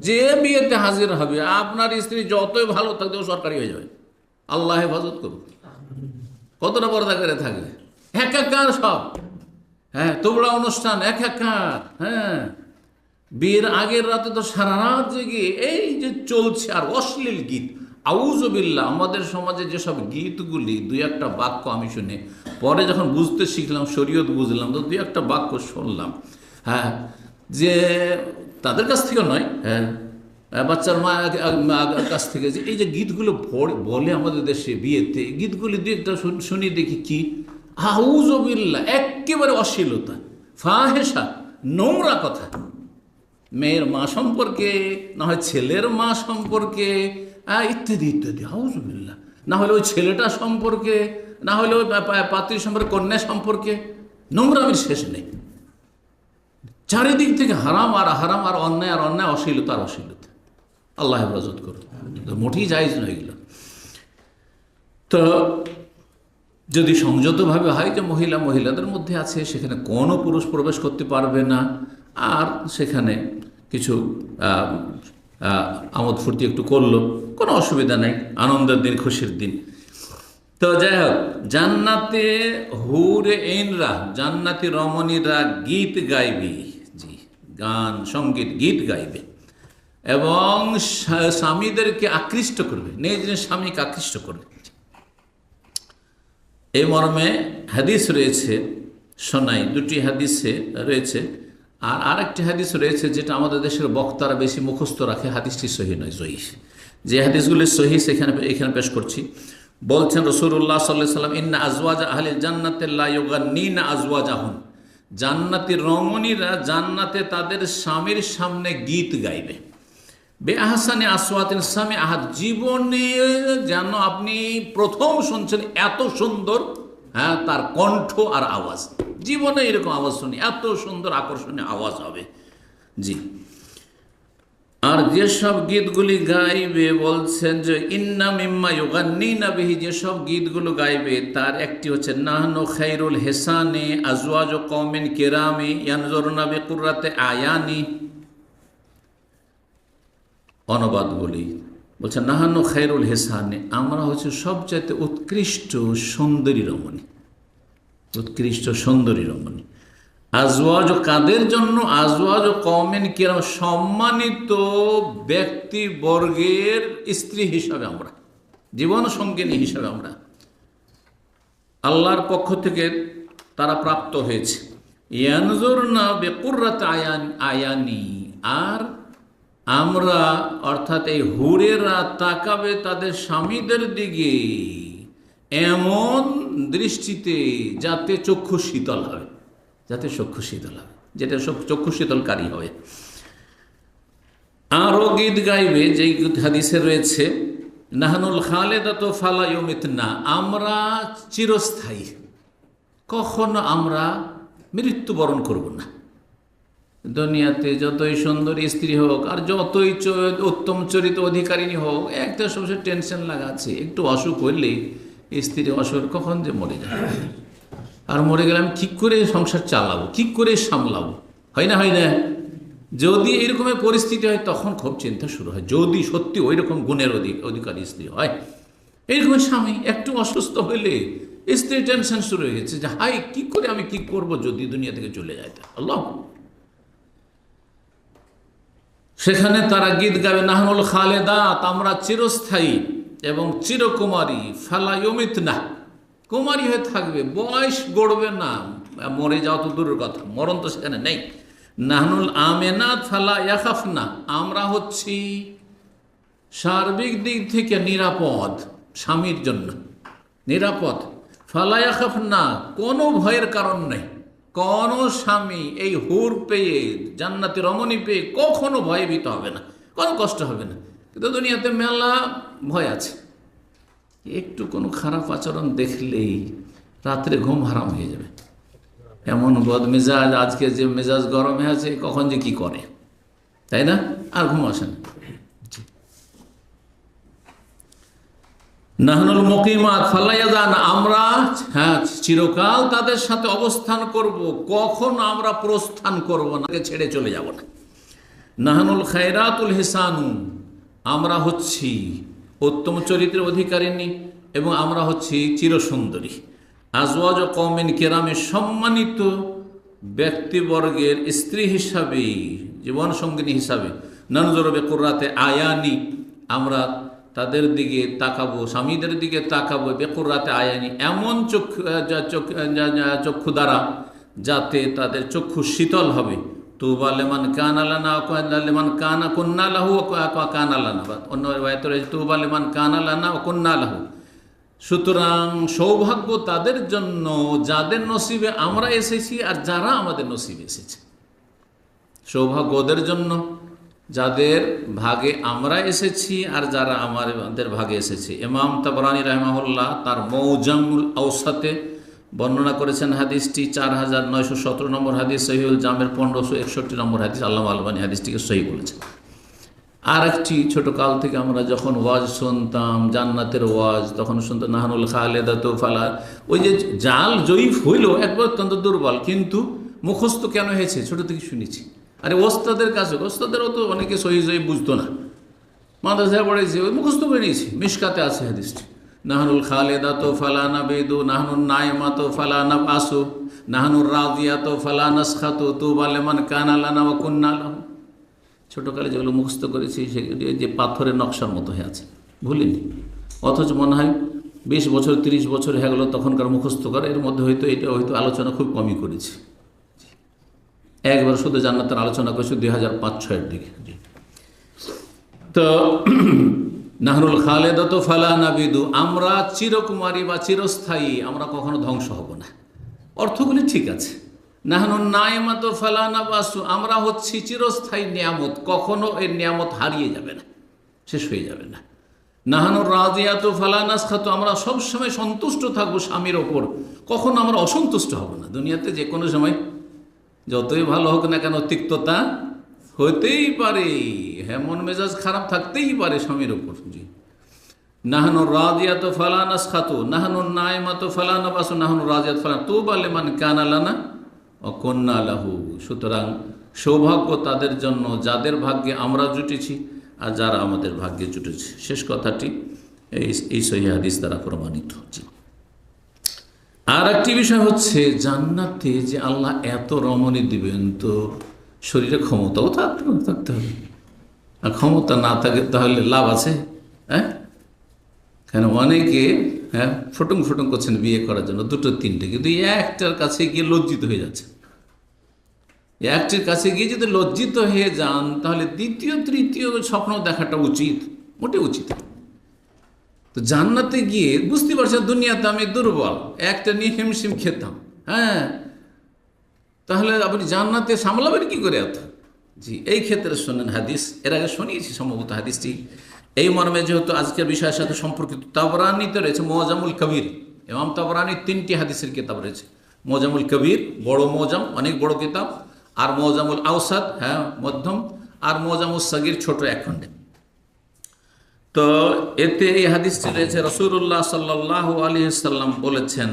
যে বিয়েতে হাজির হবে, আপনার স্ত্রী যতই ভালো থাকবে সরকারি হয়ে যাবে। আল্লাহ হেফাজত করুক। কতটা পর্দা করে থাকবে, একাকার সব। হ্যাঁ, তোমরা অনুষ্ঠান একাকার। হ্যাঁ, বিয়ের আগের রাতে তো সারা রাত জেগে এই যে চলছে, আর অশ্লীল গীত, আউযুবিল্লাহ। আমাদের সমাজে যেসব গীতগুলি, দুই একটা বাক্য আমি শুনে পরে যখন বুঝতে শিখলাম, শরীয়ত বুঝলাম, তো দুই একটা বাক্য শুনলাম। হ্যাঁ, যে তাদের কাছ থেকে নয়, হ্যাঁ, বাচ্চার মা কাছ থেকে, যে এই যে গীতগুলো বলে আমাদের দেশে বিয়েতে, গীতগুলি দুই একটা শুনি, দেখি কি আউযুবিল্লাহ, একেবারে অশ্লীলতা, ফাহেসা, নোংরা কথা। মেয়ের মা সম্পর্কে, না হয় ছেলের মা সম্পর্কে, ইত্যাদি ইত্যাদি, আউযুবিল্লাহ। না হলে ওই ছেলেটা সম্পর্কে, না হলে ওই পাত্রী সম্পর্কে, কন্যা সম্পর্কে, নোংরামির শেষ নেই। চারিদিক থেকে হারাম আর হারাম, আর অন্যায় আর অন্যায়, অশ্লীলতা আর অশ্লীলতা। আল্লাহ হেফাজত করুন, মোটেই জায়েজ নয় এগুলো। তো যদি সংযতভাবে হয় যে মহিলাদের মধ্যে আছে, সেখানে কোনো পুরুষ প্রবেশ করতে পারবে না, আর সেখানে কিছু আমোদ ফুর্তি একটু করলো, কোনো অসুবিধা নেই, আনন্দের দিন, খুশির দিন। তো যাই হোক, জান্নাতে হুরে ইনরা, জান্নাতি রমণীরা গীত গাইবে, জি, গান সঙ্গীত গীত গাইবে, এবং স্বামীদেরকে আকৃষ্ট করবে, নিজ নিজ স্বামীকে আকৃষ্ট করবে। এই মর্মে হাদিস রয়েছে, শোনাই, দুটি হাদিসে রয়েছে। আর আরেকটি হাদিস রয়েছে যেটা আমাদের দেশের বক্তারা বেশি মুখস্থ রাখে, হাদিসটি সহিহ নয়, জয়ীফ। যে হাদিসগুলি সহিহ এখানে পেশ করছি। বলছেন রাসূলুল্লাহ সাল্লাল্লাহু আলাইহি ওয়াসাল্লাম, ইন্না আজওয়াজ আহলিল জান্নাতি লা ইউগান্নিনা আজওয়াজাহুম, জান্নাতি রমণীরা জান্নাতে তাদের স্বামীর সামনে গীত গাইবে। বেআহসানি আসওয়াতিন সামি আহাদ, জীবনে যেন আপনি প্রথম শুনছেন এত সুন্দর, হ্যাঁ, তার কণ্ঠ আর আওয়াজ, জীবনে এরকম আওয়াজ শুনি, এত সুন্দর আকর্ষণীয় আওয়াজ হবে, জি। আর যেসব গীতগুলি গাইবে, বলছেন যে ইন্না মিম্মা ইউগান্নিনা বিহি, যেসব গীতগুলো গাইবে তার একটি হচ্ছে নাহনু খাইরুল হেসানে আজওয়াজু কওমিন কিরামি ইয়ানজুরুনা বিকুররাতি আয়ানি। অনুবাদ বলি, বলছে নাহানু খায়রুল হেসানে, আমরা হচ্ছে সবচাইতে উৎকৃষ্ট সুন্দরী রমণী, উৎকৃষ্ট সুন্দরী রমণী। আজওয়াজ, কাদের জন্য? আজওয়াজ কওমিন কিরাম, সম্মানিত ব্যক্তিবর্গের স্ত্রী হিসাবে আমরা, জীবন সঙ্গিনী হিসাবে আমরা, আল্লাহর পক্ষ থেকে তারা প্রাপ্ত হয়েছে। ইয়ানজুরনা বিকুররাতি আয়ানি, আর আমরা অর্থাৎ এই হুরেরা তাকাবে তাদের স্বামীদের দিকে এমন দৃষ্টিতে যাতে চক্ষু শীতল হয়, যাতে চক্ষু শীতল হয়, যেটা সব চক্ষু শীতলকারী হয়। আরও গীত গাইবে, যেই হাদিসে রয়েছে নাহানুল খালেদাতু ফালা ইউমিতনা, আমরা চিরস্থায়ী, কখনো আমরা মৃত্যুবরণ করব না। দুনিয়াতে যতই সুন্দরী স্ত্রী হোক আর যতই উত্তম চরিত্র অধিকারিণী হোক, একটা সবসময় টেনশন লাগা আছে, একটু অসুখ হইলেই স্ত্রীর অসুখ কখন যে মরে যায়, আর মরে গেলে আমি কী করে সংসার চালাবো, কী করে সামলাবো, হয় না? হয় না? যদি এরকমের পরিস্থিতি হয় তখন খুব চিন্তা শুরু হয়, যদি সত্যি ওই রকম গুণের অধিকারী স্ত্রী হয়। এইরকম স্বামী একটু অসুস্থ হইলে স্ত্রী টেনশন শুরু হয়ে গেছে যে হাই কি করে আমি কি করব যদি দুনিয়া থেকে চলে যায়। আল্লাহ, সেখানে তারা গীত গাবে নাহনুল খালেদাত, আমরা চিরস্থায়ী এবং চিরকুমারী, ফালা ইউমিত না, কুমারী হয়ে থাকবে, বয়স গড়বে না, মরে যাওয়া তো দূরের কথা, মরণ তো সেখানে নেই। নাহনুল আমেনাত ফালা ইয়াখাফ না, আমরা হচ্ছি সার্বিক দিক থেকে নিরাপদ, স্বামীর জন্য নিরাপদ। ফালা ইয়াখাফ না, কোনো ভয়ের কারণ নেই। কোন স্বামী এই হুর পেয়ে, জান্নাতি রমণী পেয়ে কখনো ভয়ভীত হবে না, কোনো কষ্ট হবে না। কিন্তু দুনিয়াতে মেলা ভয় আছে, একটু কোনো খারাপ আচরণ দেখলেই রাত্রে ঘুম হারাম হয়ে যাবে। এমন বদমেজাজ, আজকে যে মেজাজ গরমে আছে, কখন যে কি করে, তাই না? আর ঘুম আসে না। নাহনুল মুকিমাত ফালা ইয়াজান, আমরা চিরকাল তাদের সাথে অবস্থান করব, কখনো আমরা প্রস্থান করব না, ছেড়ে চলে যাব না। নাহনুল খায়রাতুল হিসানু, আমরা হচ্ছি উত্তম চরিত্রের অধিকারিণী এবং আমরা হচ্ছি চিরসুন্দরী। আজওয়াজ কওমিন কেরামের সম্মানিত ব্যক্তিবর্গের স্ত্রী হিসাবে, জীবন সঙ্গিনী হিসাবে, ননজুরু বিকুররাতে আয়ানি, আমরা তাদের দিকে তাকাবো, স্বামীদের দিকে তাকাবো, বেকুররাতে আয়ানি, এমন চক্ষু দ্বারা যাতে তাদের চক্ষু শীতল হবে। তুবা লিমান কানা লানা লিমান কানা কুন্না লাহু কানা লানা, অন্য আয়াতে রয়েছে তুবা লিমান কানা লানা কুন্না লাহু। সুতরাং সৌভাগ্য তাদের জন্য যাদের নসিবে আমরা এসেছি আর যারা আমাদের নসিবে এসেছে। সৌভাগ্য ওদের জন্য যাদের ভাগে আমরা এসেছি আর যারা আমাদের ভাগে এসেছে। ইমাম তাবরানী রাহিমাহুল্লাহ তার মৌজামুল আওসাতে বর্ণনা করেছেন হাদিসটি, 4917 নম্বর হাদিস, সহিহুল জামের 1561 নম্বর হাদিস। আল্লামা আলবানী হাদিসটিকে সহি বলেছেন। আর একটি ছোটোকাল থেকে আমরা যখন ওয়াজ শুনতাম, জান্নাতের ওয়াজ, তখন শুনতাম নাহনুল খালেদাতু ফালা, ওই যে জাল জয়ীফ হইল একবার অত্যন্ত দুর্বল, কিন্তু মুখস্থ কেন হয়েছে, ছোটো থেকে শুনেছি। আরে ওস্তাদের কাছে, ওস্তাদেরও তো অনেকে সহি সহি বুঝতো না, মাদ্রাসায় পড়েছে, ওই মুখস্থ করে নিয়েছি। মিশকাতে আছে হাদিসটি, নাহনুল খালেদাতু ফালা নাবিদু, নাহনুল নাইমাতু ফালা নাবআসু, নাহনুর রাদিয়াতু ফালা নাসখাতু, তুবা লিমান কানা লানা ওয়া কুন্না লাহু। ছোটোকালে যেগুলো মুখস্থ করেছি সেগুলি যে পাথরের নকশার মতো হয়ে আছে, ভুলিনি। অথচ মনে হয় 20 বছর 30 বছর হয়ে গেল তখনকার মুখস্থ করা, এর মধ্যে হয়তো এটা হয়তো আলোচনা খুব কমই করেছি। একবার শুধু জান্নাতের আলোচনা করেছি 2005-06 দিকে। তো নাহনুল খালেদাতু ফালা নাবিদু, আমরা চিরকুমারী বা চিরস্থায়ী, আমরা কখনো ধ্বংস হব না। অর্থগুলি ঠিক আছে। নাহনুন নাইমাতু ফালা নাবাসু, আমরা হচ্ছি চিরস্থায়ী নিয়ামত, কখনো এই নিয়ামত হারিয়ে যাবে না, শেষ হয়ে যাবে না। নাহনুর রাদিয়াতু ফালা নাসখাতু, আমরা সবসময় সন্তুষ্ট থাকবো স্বামীর ওপর, কখনো আমরা অসন্তুষ্ট হব না। দুনিয়াতে যে কোনো সময় যতই ভালো হোক না কেন তিক্ততা হতেই পারে, হ্যাঁ, মন মেজাজ খারাপ থাকতেই পারে স্বামীর ওপর। জি, নাহনুর রাদিয়াতু ফালা নাসখাতু, নাহনুন নাইমাতু ফালা নাবাসু, নাহনুর রাদিয়াতু ফালা, তুবা লিমান কানা লানা ওয়া কুন্না লাহু। সুতরাং সৌভাগ্য তাদের জন্য যাদের ভাগ্যে আমরা জুটেছি আর যারা আমাদের ভাগ্যে জুটেছে। শেষ কথাটি এই সহিহ হাদিস দ্বারা প্রমাণিত। জি, আর একটি বিষয় হচ্ছে জান্নাতে যে আল্লাহ এত রমণী দিবেন, তো শরীরে ক্ষমতাও থাকতে হবে। আর ক্ষমতা না থাকে তাহলে লাভ আছে? হ্যাঁ, কেন অনেকে ফুটুং ফুটুং করছেন বিয়ে করার জন্য, 2-3টে, কিন্তু একটার কাছে গিয়ে লজ্জিত হয়ে যাচ্ছে। একটির কাছে গিয়ে যদি লজ্জিত হয়ে যান তাহলে দ্বিতীয় তৃতীয় স্বপ্ন দেখাটা উচিত, মোটে উচিত। তো জান্নাতে গিয়ে বুঝতে পারছেন দুনিয়াতে আমি দুর্বল, একটা নিয়ে হিমশিম খেতাম, হ্যাঁ, তাহলে আপনি জান্নাতে সামলাবেন কি করে এত? জি, এই ক্ষেত্রে শোনেন হাদিস, এর আগে শুনিয়েছি সম্ভবত হাদিসটি এই মর্মে, যেহেতু আজকের বিষয়ের সাথে সম্পর্কিত। তাবরানীতে রয়েছে মুআজামুল কবির, ইমাম তাবরানীর 3টি হাদিসের কিতাব রয়েছে। মুআজামুল কবির বড় মুআজাম, অনেক বড় কিতাব, আর মুআজামুল আওসাত, হ্যাঁ, মধ্যম, আর মুআজামুস সাগীর ছোট এক খণ্ডে। তো এতে এই হাদিসটি রয়েছে, রাসূলুল্লাহ সাল্লাল্লাহু আলাইহি ওয়াসাল্লাম বলেছেন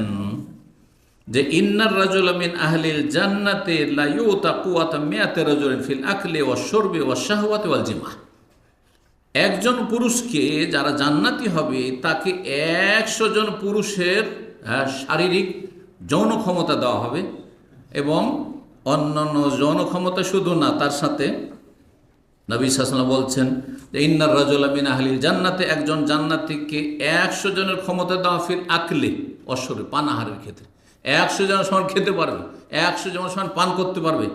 যে ইন্নার রাজুলা মিন আহলিল জান্নাতি লা ইউতা কুওয়াতা মিয়াতি রাজুলিন ফিল আকলি ওয়াশ শুরবি ওয়াশ শাহওয়াতি ওয়াল জিমা। একজন পুরুষকে যারা জান্নাতি হবে তাকে 100 জন পুরুষের শারীরিক যৌন ক্ষমতা দেওয়া হবে, এবং অন্যান্য যৌন ক্ষমতা শুধু না, তার সাথে নবী সাল্লাল্লাহু আলাইহি ওয়াসাল্লাম বলছেন যে ইন্নার রাজুলা মিন আহলিল জান্নাতে, একজন জান্নাতীকে 100 জনের ক্ষমতা দেওয়া ফিল আকলি অশ্বরে পানাহারের ক্ষেত্রে। 100 জন সমান খেতে পারবে, 100 জন সমান পান করতে পারবে,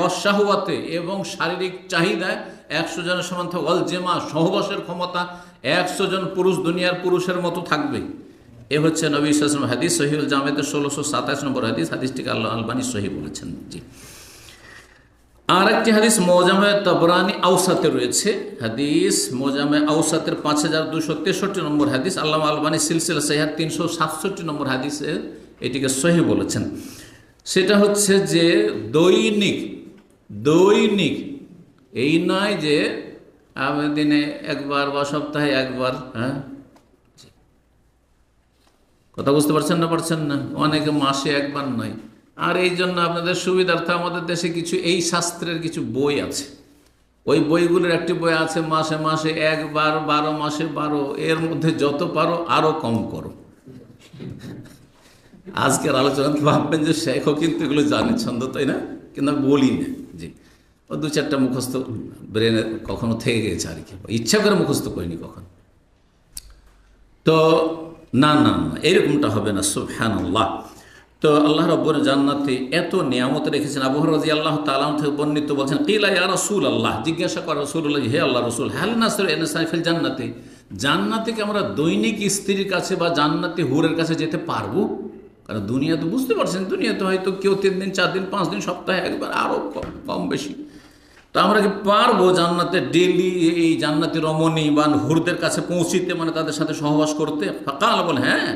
অশাহওয়াতে এবং শারীরিক চাহিদায় 100 জনের সমান অল জেমা সহবাসের ক্ষমতা 100 জন পুরুষ দুনিয়ার পুরুষের মতো থাকবে। এ হচ্ছে নবী সাল্লাল্লাহু আলাইহি ওয়াসাল্লাম হাদিস, সহিহুল জামেতে 1627 নম্বর হাদিস। হাদিসটিকে আল্লাহ আলবানী সহি বলেছেন। জি, আর একটি হাদিস মোজামে তাবরানি আউসাতে রয়েছে, হাদিস মোজামে আউসাতের 5263 নম্বর হাদিস। আল্লামা আলবানী সিলসিলা সহিহ 367 নম্বর হাদিসে এটিকে সহি বলেছেন। সেটা হচ্ছে যে দৈনিক এই নয় যে আমি দিনে একবার বা সপ্তাহে একবার। হ্যাঁ, কথা বুঝতে পারছেন না? অনেকে মাসে একবার নয়। আর এই জন্য আপনাদের সুবিধার্থে আমাদের দেশে কিছু এই শাস্ত্রের কিছু বই আছে, ওই বইগুলোর একটি বই আছে মাসে মাসে একবার, 12 মাসে 12, এর মধ্যে যত পারো আরো কম করো। আজকের আলোচনা ভাববেন যে শেখও কিন্তু এগুলো জানে ছন্দ, তাই না? কিন্তু আমি বলি না। জি, ও 2-4টা মুখস্থ ব্রেনে কখনো থেকে গেছে আর কি, ইচ্ছা করে মুখস্থ করিনি কখন। তো না, এরকমটা হবে না। সুবহানাল্লাহ। তো আল্লাহ রাব্বুল জান্নাতে এত নিয়ামত রেখেছেন। আবু হুরায়রা রাদিয়াল্লাহু তাআলা থেকে বর্ণিত বলছেন, কিলা ইয়া রাসূলুল্লাহ, জিজ্ঞাসা করে রাসূলুল্লাহ, হে আল্লাহ রাসূল, হাল নাসরু ইনসান ফিল জান্নাতে, জান্নাতে কি আমরা দৈনিক স্ত্রীর কাছে বা জান্নাতি হুরের কাছে যেতে পারবো? কারণ দুনিয়া তো বুঝতে পারছেন, দুনিয়াতে হয়তো কেউ 3 দিন 4 দিন 5 দিন সপ্তাহে একবার, আরও কম বেশি। তো আমরা কি পারবো জান্নাতে ডেলি এই জান্নাতি রমণী বা হুরদের কাছে পৌঁছিতে, মানে তাদের সাথে সহবাস করতে? ফাকাল, বলে হ্যাঁ,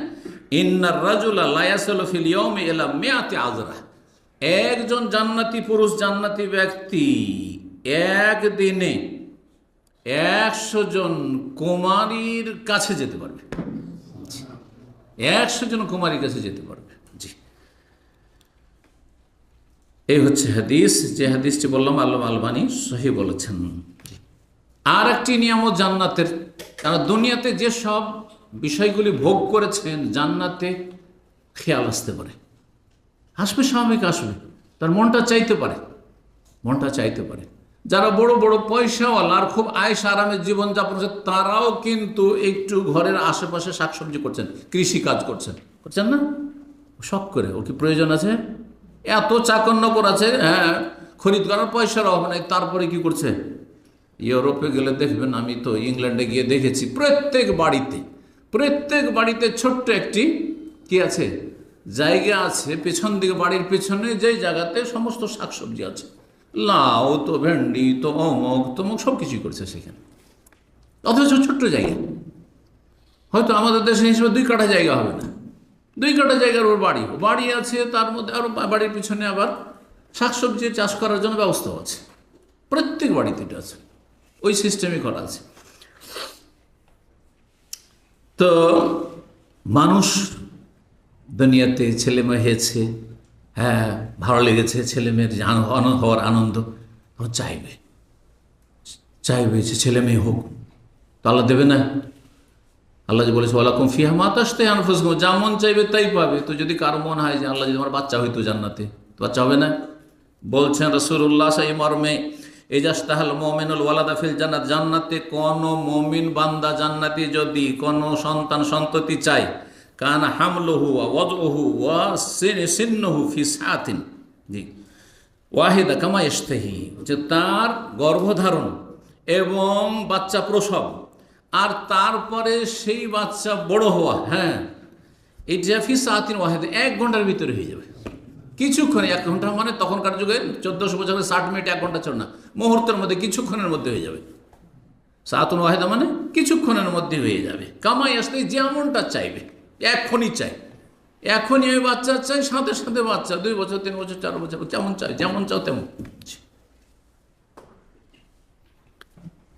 ইন্নার রাজুলা লা ইয়াসিলু ফিল ইয়াউমি ইলা মিআতি আযরা, একজন জান্নাতি পুরুষ জান্নাতি ব্যক্তি একদিনে 100 জন কুমারীর কাছে যেতে পারবে। 100 জন কুমারীর কাছে যেতে পারবে। জি, এই হচ্ছে হাদিস, যে হাদিসটি বললাম আল্লামা আলবানী সহি বলেছেন। আর একটি নিয়ামত জান্নাতের, কারণ দুনিয়াতে যে সব বিষয়গুলি ভোগ করেছেন, জান্নাতে খেয়াল আসতে পারে, আসবে, স্বাভাবিক আসবে, তার মনটা চাইতে পারে। যারা বড় বড় পয়সাওয়ালা আর খুব আয়েশ আরামের জীবনযাপন করছে, তারাও কিন্তু একটু ঘরের আশেপাশে শাকসবজি করছেন, কৃষি কাজ করছেন না? শখ করে, ওর কি প্রয়োজন আছে? এত চাকর আছে, হ্যাঁ, খরিদ করার পয়সার অভাব নেই, তারপরে কি করছে? ইউরোপে গেলে দেখবেন, আমি তো ইংল্যান্ডে গিয়ে দেখেছি, প্রত্যেক বাড়িতে ছোট্ট একটি কি আছে, জায়গা আছে পেছন দিকে, বাড়ির পেছনে যেই জায়গাতে সমস্ত শাকসবজি আছে, লাউ তো ভেন্ডি তো অমুক তমুক সব কিছুই করছে সেখানে, অথচ ছোট্ট জায়গা। হয়তো আমাদের দেশে হিসেবে 2 কাঠা জায়গা হবে না, 2 কাঠা জায়গার ওর বাড়ি আছে, তার মধ্যে আরও বাড়ির পিছনে আবার শাকসবজি চাষ করার জন্য ব্যবস্থাও আছে, প্রত্যেক বাড়িতে এটা আছে, ওই সিস্টেমই করা আছে। তো মানুষ দুনিয়াতে ছেলে মেয়ে হয়েছে, হ্যাঁ, ভালো লেগেছে ছেলে মেয়ের হওয়ার আনন্দ, চাইবে যে ছেলে মেয়ে হোক, তো আল্লাহ দেবে না? আল্লাহ যে বলেছে ওয়ালাকুম ফিহা মা তাশতাহি আনফুসুকুম, যা মন চাইবে তাই পাবে। তো যদি কারো মন হয় যে আল্লাহ যদি আমার বাচ্চা হইতো জান্নাতে, তো বাচ্চা হবে না? বলছেন রাসূলুল্লাহ সেই মর্মে, ইজাস্তাহাল মুমিনুল ওয়ালাদা ফিল জান্নাত, জান্নাতে কোন মুমিন বান্দা জান্নাতি যদি কোন সন্ততি চায়, কান হামলুহু ওয়া ওয়াদউহু ওয়া সিন্নুহু ফি সাআতিন ওয়াহিদা কামা ইশতাহি, যে তার গর্ভধারণ এবং বাচ্চা প্রসব আর তারপরে সেই বাচ্চা বড় হওয়া, হ্যাঁ, এই জাফি সাআতিন ওয়াহিদা 1 ঘন্টার ভিতরে হয়ে যাবে। কিছুক্ষণে, 1 ঘন্টা মানে তখনকার যুগে 1400 বছরে 60 মিনিট 1 ঘন্টা ছিল না, মুহূর্তের মধ্যে, কিছুক্ষণের মধ্যে হয়ে যাবে। সাআতুন ওয়াহিদা মানে কিছুক্ষণের মধ্যে হয়ে যাবে। কামাই আসতে যেমনটা চাইবে, এখনই ওই বাচ্চা চাই, সাথে সাথে বাচ্চা, 2 বছর 3 বছর 4 বছর, যেমন চাও তেমন।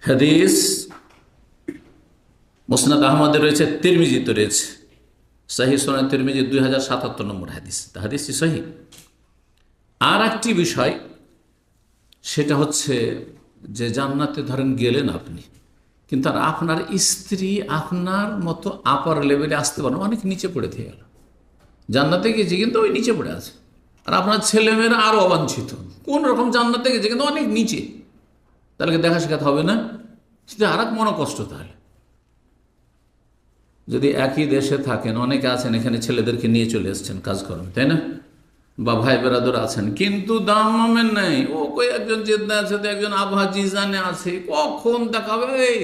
হাদিস মুসনাদ আহমদে রয়েছে, তিরমিজিতে রয়েছে, সহিহ সুনান তিরমিজি 2077 নম্বর হাদিস, হাদিসটি সহিহ। আর একটি বিষয়, সেটা হচ্ছে যে জান্নাতে ধরেন গেলেন আপনি, কিন্তু আর আপনার স্ত্রী আপনার মতো আপার লেভেলে আসতে পারে না, অনেক নিচে পড়ে থেকে গেল। জান্নাতে গেছে কিন্তু ওই নিচে পড়ে আছে। আর আপনার ছেলেমেয়েরা আরও অবাঞ্ছিত, কোন রকম জান্নাতে গেছে কিন্তু অনেক নিচে। তাহলে দেখা শেখাতে হবে না? সেটা আর এক মনোকষ্ট। তাহলে যদি একই দেশে থাকেন, অনেকে আছেন এখানে ছেলেদেরকে নিয়ে চলে এসছেন কাজ করেন, তাই না? বা ভাই বেরাদর আছেন, কিন্তু দামের নেই। ও কই একজন জেদ্দা আছে, তো একজন আবহা জিজানে আছে, কখন দেখাবে? এই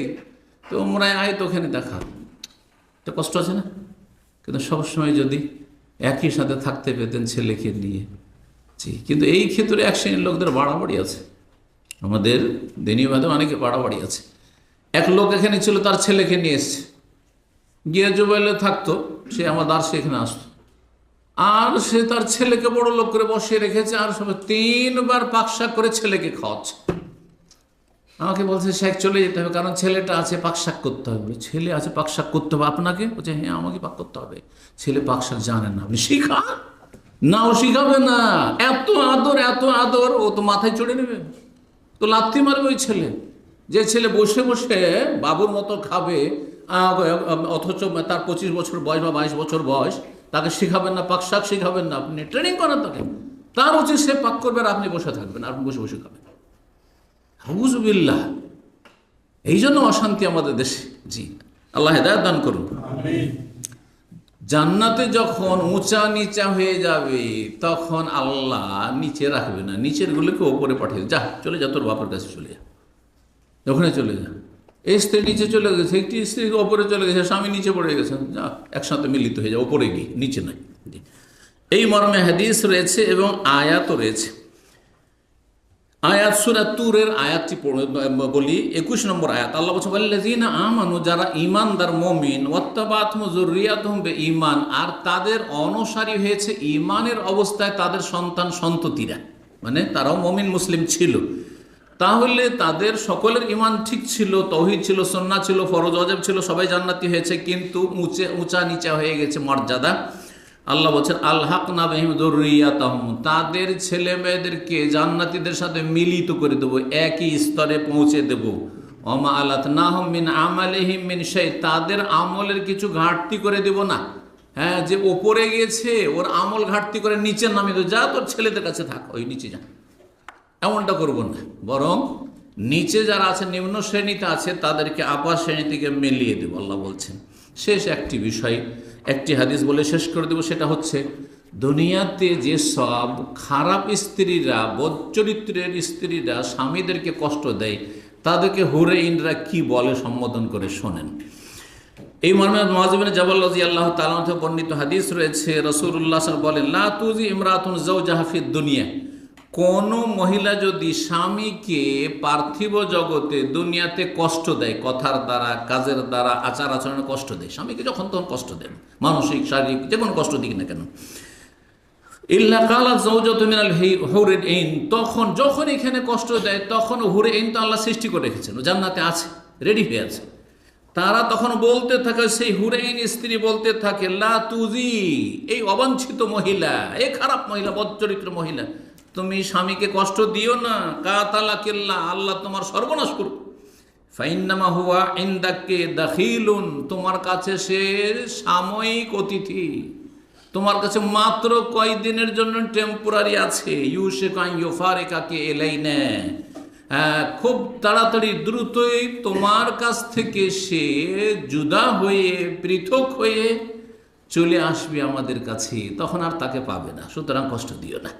তোমরা আয় তো ওখানে দেখা। এটা কষ্ট আছে না? কিন্তু সবসময় যদি একই সাথে থাকতে পেতেন ছেলেকে নিয়ে, জি। কিন্তু এই ক্ষেত্রে এক শ্রেণীর লোকদের বাড়াবাড়ি আছে, আমাদের দিনীবাদে অনেকে বাড়াবাড়ি আছে। এক লোক এখানে ছিল, তার ছেলেকে নিয়ে এসছে, গিয়ে জুবাইলে থাকতো, সে আমার দার্শে এখানে আসতো, আর সে তার ছেলেকে বড় লোক করে বসিয়ে রেখেছে, আর সব 3 বার পাকশাক করে ছেলেকে খাওয়াচ্ছে। আমাকে বলছে শেখ চলে যেতে হবে, কারণ ছেলেটা আছে, পাকশাক করতে হবে। ছেলে আছে, পাকশাক করতে হবে আপনাকে? বলছে হ্যাঁ, আমাকে পাক করতে হবে। ছেলে পাকশাক জানে না, আপনি শিখান না। ও শিখাবে না, এত আদর এত আদর, ও তো মাথায় চড়ে নেবে, তো লাথি মারবে ওই ছেলে। যে ছেলে বসে বসে বাবুর মতো খাবে, অথচ তার 25 বছর বয়স বা 22 বছর বয়স, তাকে শিখাবেন না পাকশাক? শিখাবেন না, আপনি ট্রেনিং করেন তাকে। তার উচিত সে পাক করবে, আর আপনি বসে থাকবেন, আপনি বসে বসে খাবেন। আউযুবিল্লাহ। এই জন্য অশান্তি আমাদের দেশে। জি, আল্লাহ হেদায়েত দান করুন। জান্নাতে যখন উঁচা নিচা হয়ে যাবে, তখন আল্লাহ নিচে রাখবে না, নিচের গুলোকে ওপরে পাঠিয়ে, যা চলে যা, তোর বাপের কাছে চলে যা, ওখানে চলে যা। এই স্ত্রী নিচে চলে গেছে, একটি স্ত্রী ওপরে চলে গেছে, স্বামী নিচে পড়ে গেছে, যা একসাথে মিলিত হয়ে যায়, ওপরে গিয়ে, নিচে নাই। এই মর্মে হাদিস রয়েছে এবং আয়াতও রয়েছে। আয়াত সূরা তুরের আয়াতটি বলি, 21 নম্বর আয়াত। আল্লাহ বলছেন ওয়াল্লাযীনা আমানু, যারা ঈমানদার মুমিন, ওয়াত্তাবাতুহুম যুররিয়াতুহুম বিঈমান, আর তাদের অনুসারী হয়েছে ঈমানের অবস্থায় তাদের সন্তান সন্ততিরা, মানে তারাও মুমিন মুসলিম ছিল, তাহলে তাদের সকলের ঈমান ঠিক ছিল, তাওহীদ ছিল, সুন্নাহ ছিল, ফরজ ওয়াজিব ছিল, সবাই জান্নাতি হয়েছে। কিন্তু উঁচা নিচা হয়ে গেছে মর্যাদা। আল্লাহ বলছেন আলহাকনা বিহিম যুররিয়াতাহুম, তাদের ছেলে মেয়েদেরকে জান্নাতীদের সাথে মিলিত করে দেবো, একই স্তরে পৌঁছে দেব। ওমা আলাতনাহুম মিন আমালিহিম মিন শাই, তাদের আমলের কিছু ঘাটতি করে দেব না। হ্যাঁ, যে ওপরে গেছে ওর আমল ঘাটতি করে নিচে নামিয়ে দেবো, যা তোর ছেলেদের কাছে থাক, ওই নিচে যা, এমনটা করব না। বরং নিচে যারা আছে, নিম্ন শ্রেণীতে আছে, তাদেরকে আপার শ্রেণী থেকে মিলিয়ে দেব। আল্লাহ বলছেন শেষ একটি বিষয়, একটি হাদিস বলে শেষ করে দেব, সেটা হচ্ছে দুনিয়াতে যে সব খারাপ স্ত্রীরা, বদচরিত্রের স্ত্রীরা স্বামীদেরকে কষ্ট দেয়, তাদেরকে হুরে ইনরা কি বলে সম্বোধন করে শোনেন। এই মর্মে মুআয বিন জাবাল রাদিয়াল্লাহু তাআলা থেকে বর্ণিত হাদিস রয়েছে, রাসূলুল্লাহ সাল্লাল্লাহু আলাইহি ওয়াসাল্লাম বলেন লা তুজি ইমরাতুন যাওজাহা ফিদ দুনিয়া, কোন মহিলা যদি স্বামীকে পার্থিব জগতে, দুনিয়াতে কষ্ট দেয়, কথার দ্বারা, কাজের দ্বারা, আচার আচরণে কষ্ট দেয়, স্বামীকে যখন তখন কষ্ট দেয়, মানসিক শারীরিক যে কোনো কষ্ট দিক না কেন, ইল্লা কালাত যাওজাতু মিনাল হুরিল আইন, তখন যখন এখানে কষ্ট দেয়, তখন হুরে আইন তো আল্লাহ সৃষ্টি করে রেখেছেন, জান্নাতে আছে, রেডি হয়ে আছে। তারা তখন বলতে থাকে, সেই হুরে আইন স্ত্রী বলতে থাকে লা তুজি, এই অবাঞ্ছিত মহিলা, এই খারাপ মহিলা, বদচরিত্র মহিলা, তুমি স্বামীকে কষ্ট দিও না। কাতালাকিল্লাহ, আল্লাহ তোমার সর্বনাশ করুক। ফাইন্নামা হুয়া ইনদাকে দাখিলুন, তোমার কাছে সে সাময়িক অতিথি, তোমার কাছে মাত্র কয়েকদিনের জন্য টেম্পোরারি আছে। ইউশিকা ইউফারিকাকে ইলাইনা, খুব তাড়াতাড়ি দ্রুতই তোমার কাছ থেকে সে জুদা হয়ে, পৃথক হয়ে চলে আসবে আমাদের কাছে, তখন আর তাকে পাবে না। সুতরাং কষ্ট দিও না।